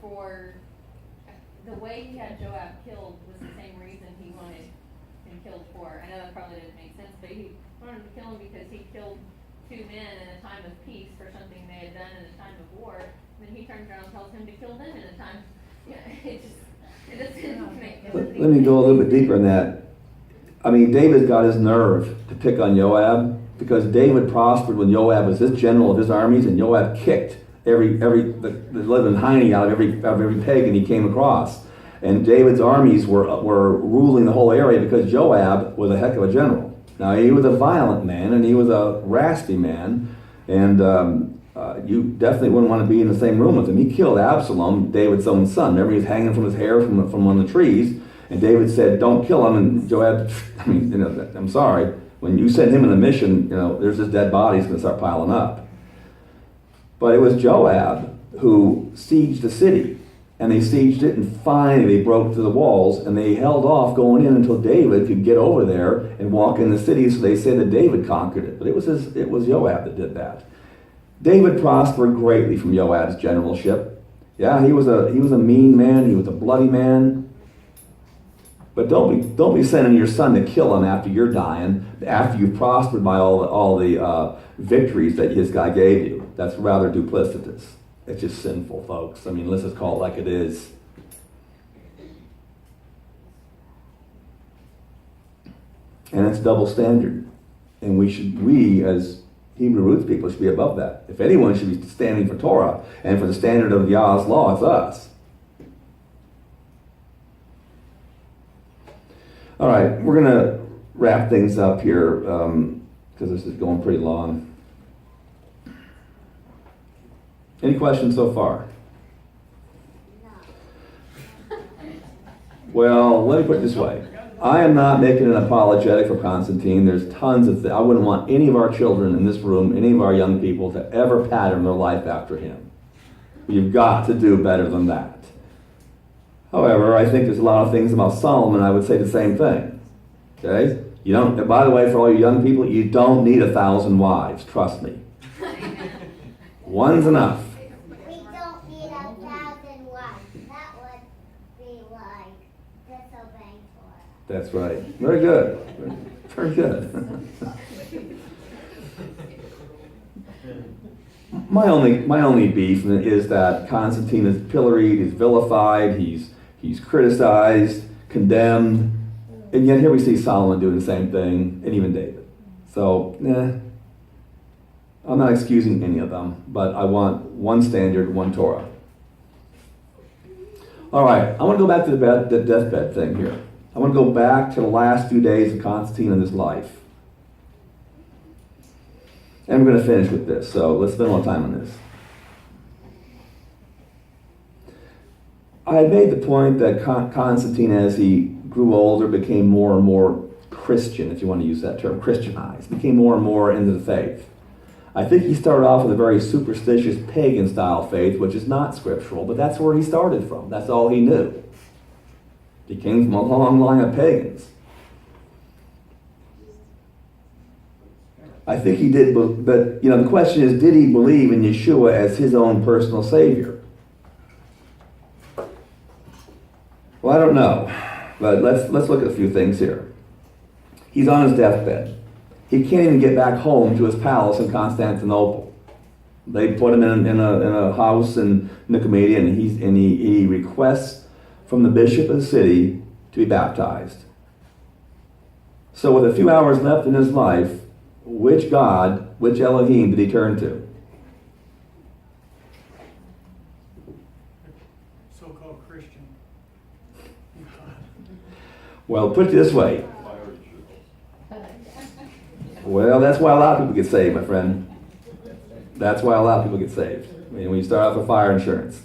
[SPEAKER 1] for, the way he had Joab killed was the same reason he wanted him killed for. I know that probably didn't make sense, but he wanted to kill him because he killed two men in a time of peace for something they had done in a time of war. And then he turns around and tells him to kill them in a time, it doesn't make sense.
[SPEAKER 4] Let me go a little bit deeper in that. I mean, David got his nerve to pick on Joab because David prospered when Joab was his general of his armies, and Joab kicked the living hiney out of every pagan he came across. And David's armies were ruling the whole area because Joab was a heck of a general. Now, he was a violent man, and he was a raspy man, and you definitely wouldn't want to be in the same room with him. He killed Absalom, David's own son. Remember, he was hanging from his hair from one of the trees, and David said, don't kill him, and Joab, I'm sorry, when you send him on a mission, there's this dead body, he's going to start piling up. But it was Joab who sieged the city. And they sieged it, and finally they broke through the walls, and they held off going in until David could get over there and walk in the city. So they say that David conquered it, but it was Joab that did that. David prospered greatly from Joab's generalship. Yeah, he was a mean man. He was a bloody man. But don't be sending your son to kill him after you're dying, after you've prospered by all the victories that his guy gave you. That's rather duplicitous. It's just sinful, folks. I mean, let's just call it like it is. And it's double standard. And we as Hebrew roots people should be above that. If anyone should be standing for Torah and for the standard of Yah's law, it's us. All right, we're going to wrap things up here because this is going pretty long. Any questions so far? Well, let me put it this way. I am not making an apologetic for Constantine. There's tons of things. I wouldn't want any of our children in this room, any of our young people, to ever pattern their life after him. You've got to do better than that. However, I think there's a lot of things about Solomon I would say the same thing. Okay? You don't. By the way, for all you young people, you don't need 1,000 wives. Trust me. One's enough.
[SPEAKER 8] We don't need 1,000 wives. That would be like disobeying Torah.
[SPEAKER 4] That's right. Very good. Very good. My only beef is that Constantine is pilloried, he's vilified, he's criticized, condemned, and yet here we see Solomon doing the same thing, and even David. So, I'm not excusing any of them, but I want one standard, one Torah. All right, I want to go back to the deathbed thing here. I want to go back to the last few days of Constantine in his life. And we're going to finish with this, so let's spend a little time on this. I had made the point that Constantine, as he grew older, became more and more Christian, if you want to use that term, Christianized, became more and more into the faith. I think he started off with a very superstitious pagan-style faith, which is not scriptural, but that's where he started from. That's all he knew. He came from a long line of pagans. I think he did, but the question is, did he believe in Yeshua as his own personal Savior? Well, I don't know, but let's look at a few things here. He's on his deathbed. He can't even get back home to his palace in Constantinople. They put him in a house in Nicomedia, and he requests from the bishop of the city to be baptized. So with a few hours left in his life, which God, which Elohim did he turn to?
[SPEAKER 7] So-called Christian.
[SPEAKER 4] Well, put it this way. Well, that's why a lot of people get saved, my friend. That's why a lot of people get saved. I mean, when you start off with fire insurance.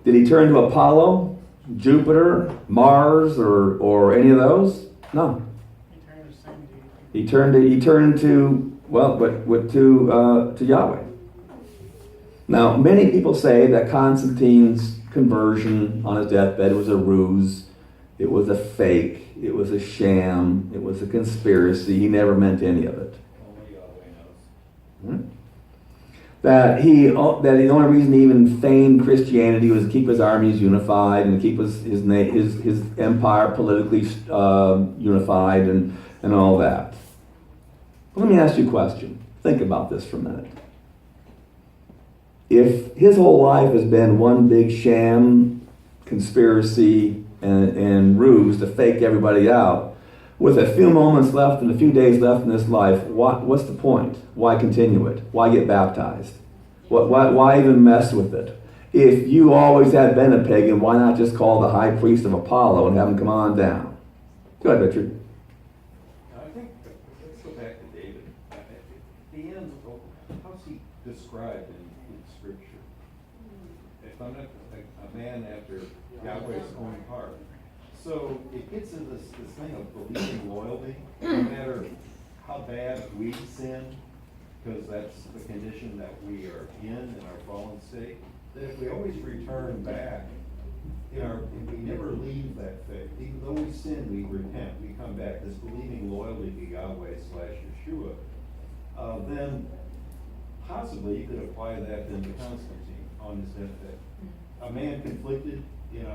[SPEAKER 4] Did he turn to Apollo, Jupiter, Mars, or any of those? No. He turned to Yahweh. Now, many people say that Constantine's conversion on his deathbed was a ruse. It was a fake. It was a sham. It was a conspiracy. He never meant any of it. That the only reason he even feigned Christianity was to keep his armies unified and to keep his empire politically unified and all that. Let me ask you a question. Think about this for a minute. If his whole life has been one big sham, conspiracy, and ruse to fake everybody out, with a few moments left and a few days left in this life, what's the point? Why continue it? Why get baptized? Why even mess with it? If you always had been a pagan, why not just call the high priest of Apollo and have him come on down? Go ahead, Richard.
[SPEAKER 9] I think, let's go back to David. The end, how's he described in Scripture? If I'm not a man after Yahweh's own heart. So it gets into this thing of believing loyalty, no matter how bad we sin, because that's the condition that we are in our fallen state, that if we always return back, if we never leave that faith, even though we sin, we repent, we come back, this believing loyalty to Yahweh / Yeshua, then possibly you could apply that then to Constantine on his deathbed. A man conflicted in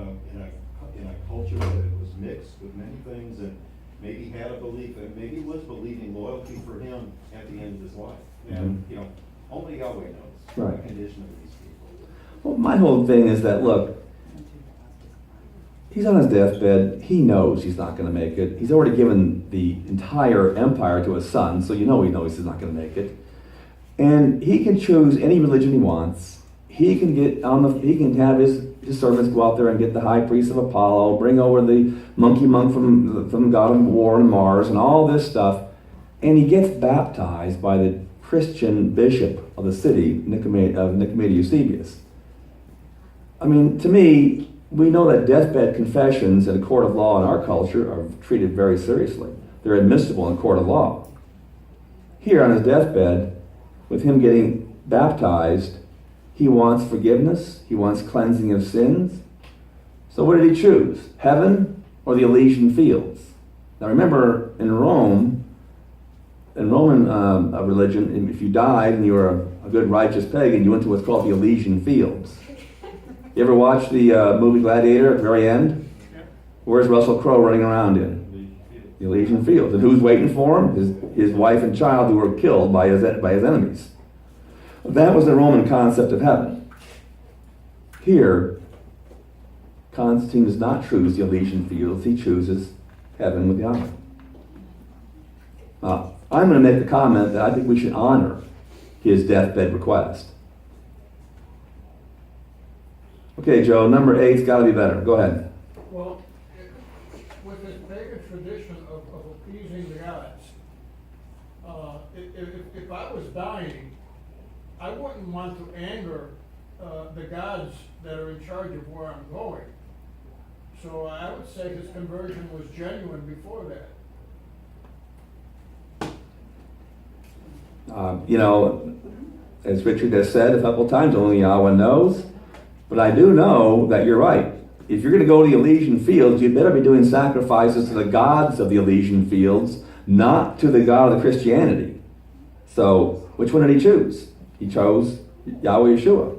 [SPEAKER 9] a culture that was mixed with many things, and maybe had a belief, and maybe was believing loyalty for him at the end of his life. And only Yahweh knows the condition of these people.
[SPEAKER 4] Well, my whole thing is that, look, he's on his deathbed. He knows he's not going to make it. He's already given the entire empire to his son, so he knows he's not going to make it. And he can choose any religion he wants. He can have his servants go out there and get the high priest of Apollo, bring over the monkey monk from the god of war and Mars and all this stuff, and he gets baptized by the Christian bishop of the city of Nicomedia Eusebius. I mean, to me, we know that deathbed confessions in a court of law in our culture are treated very seriously. They're admissible in a court of law. Here on his deathbed, with him getting baptized, he wants forgiveness. He wants cleansing of sins. So what did he choose? Heaven or the Elysian fields? Now remember, in Roman religion, if you died and you were a good righteous pagan, you went to what's called the Elysian fields. You ever watch the movie Gladiator at the very end? Where's Russell Crowe running around in? The Elysian Fields. And who's waiting for him? His wife and child who were killed by his enemies. That was the Roman concept of heaven. Here, Constantine does not choose the Elysian Fields. He chooses heaven with Yahweh. I'm going to make the comment that I think we should honor his deathbed request. Okay, Joe, number 8's got to be better. Go ahead.
[SPEAKER 2] Well, with this pagan tradition of appeasing the gods, if I was dying, I wouldn't want to anger the gods that are in charge of where I'm going. So I would say his conversion was genuine before that. As Richard has said a couple times, only Yahweh knows. But I do know that you're right. If you're going to go to the Elysian Fields, you better be doing sacrifices to the gods of the Elysian Fields, not to the God of the Christianity. So, which one did he choose? He chose Yahweh Yeshua.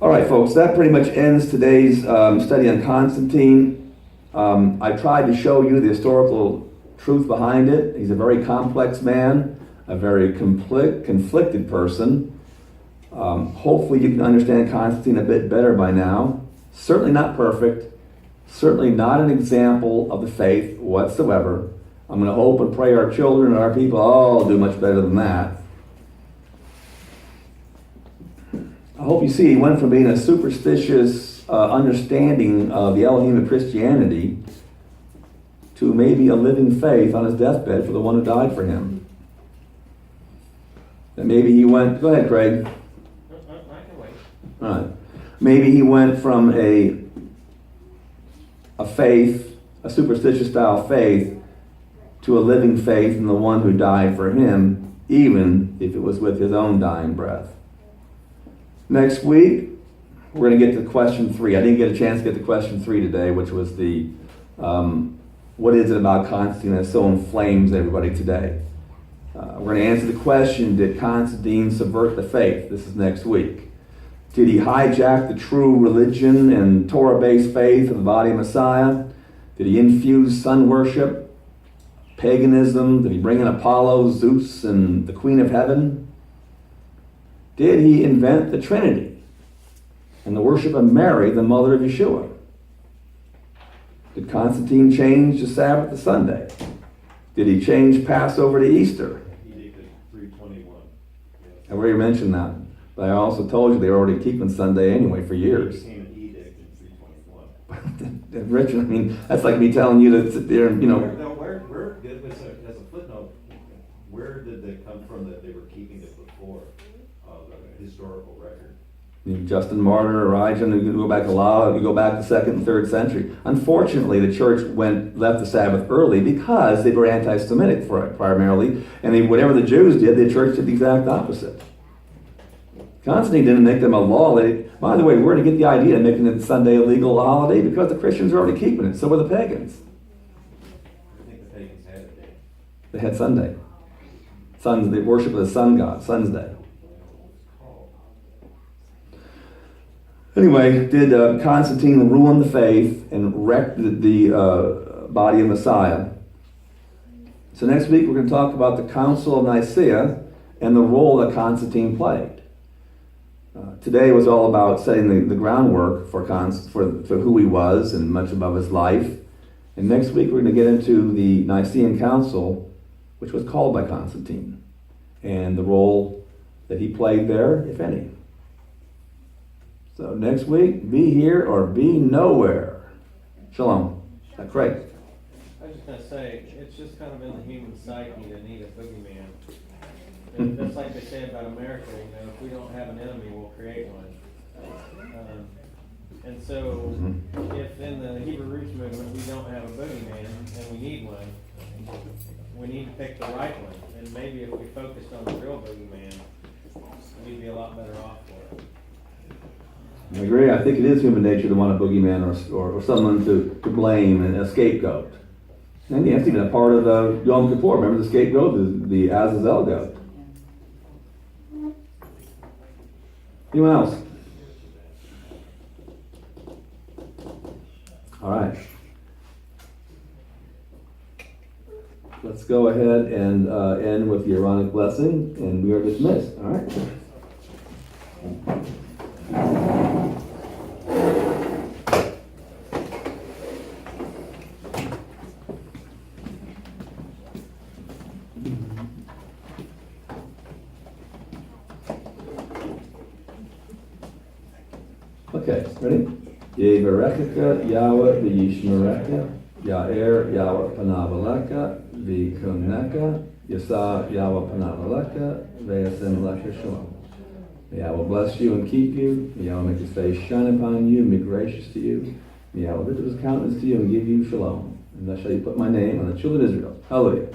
[SPEAKER 2] All right, folks, that pretty much ends today's study on Constantine. I tried to show you the historical truth behind it. He's a very complex man, a very conflicted person. Hopefully you can understand Constantine a bit better by now. Certainly not perfect. Certainly not an example of the faith whatsoever. I'm going to hope and pray our children and our people all do much better than that. I hope you see he went from being a superstitious understanding of the Elohim of Christianity to maybe a living faith on his deathbed for the one who died for him. And maybe he went, go ahead, Craig.
[SPEAKER 6] I can wait.
[SPEAKER 4] All right. Maybe he went from a faith, a superstitious style faith, to a living faith in the one who died for him, even if it was with his own dying breath. Next week, we're going to get to question 3. I didn't get a chance to get to question 3 today, which was the what is it about Constantine that so inflames everybody today? We're going to answer the question, did Constantine subvert the faith? This is next week. Did he hijack the true religion and Torah-based faith of the body of Messiah? Did he infuse sun worship, paganism? Did he bring in Apollo, Zeus, and the Queen of Heaven? Did he invent the Trinity and the worship of Mary, the mother of Yeshua? Did Constantine change the Sabbath to Sunday? Did he change Passover to Easter?
[SPEAKER 9] Edict of 321.
[SPEAKER 4] I already mentioned that. But I also told you they were already keeping Sunday anyway for years.
[SPEAKER 9] It became an edict in 321.
[SPEAKER 4] Richard, I mean, that's like me telling you to sit there and,
[SPEAKER 9] Now, where, as a footnote, where did they come from that they were keeping it before the historical record?
[SPEAKER 4] Justin Martyr, Origen, you go back a lot, you go back to 2nd and 3rd century. Unfortunately, the church left the Sabbath early because they were anti-Semitic primarily, and whatever the Jews did, the church did the exact opposite. Constantine didn't make them a law. By the way, we're going to get the idea of making it Sunday a legal holiday because the Christians are already keeping it. So were the pagans.
[SPEAKER 9] I think the pagans had it.
[SPEAKER 4] They had Sunday. They worship the sun god, Sun's Day. Anyway, did Constantine ruin the faith and wreck the body of Messiah? So next week we're going to talk about the Council of Nicaea and the role that Constantine played. Today was all about setting the groundwork for who he was and much about his life. And next week we're going to get into the Nicene Council, which was called by Constantine, and the role that he played there, if any. So next week, be here or be nowhere. Shalom. Craig.
[SPEAKER 3] I was just going to say, it's just kind of in the human psyche to need a boogeyman. And that's like they say about America, if we don't have an enemy, we'll create one. And so, if in the Hebrew roots movement we don't have a boogeyman and we need one, we need to pick the right one. And maybe if we focused on the real boogeyman, we'd be a lot better off for it.
[SPEAKER 4] I agree. I think it is human nature to want a boogeyman or someone to blame and a scapegoat. And that's even a part of the Yom Kippur. Remember the scapegoat, the Azazel goat. Anyone else? All right. let's go ahead and end with the Aaronic blessing, and we are dismissed, all right? Okay, ready? Yevarechecha Yahweh v'yishmerecha, Ya'er Yahweh panav alecha, v'yikoneka, Yasa Yahweh panav alecha, v'yasem lecha shalom. May Yahweh bless you and keep you. May Yahweh make his face shine upon you and be gracious to you. May Yahweh lift up his countenance to you and give you shalom. And thus shall you put my name on the children of Israel. Hallelujah.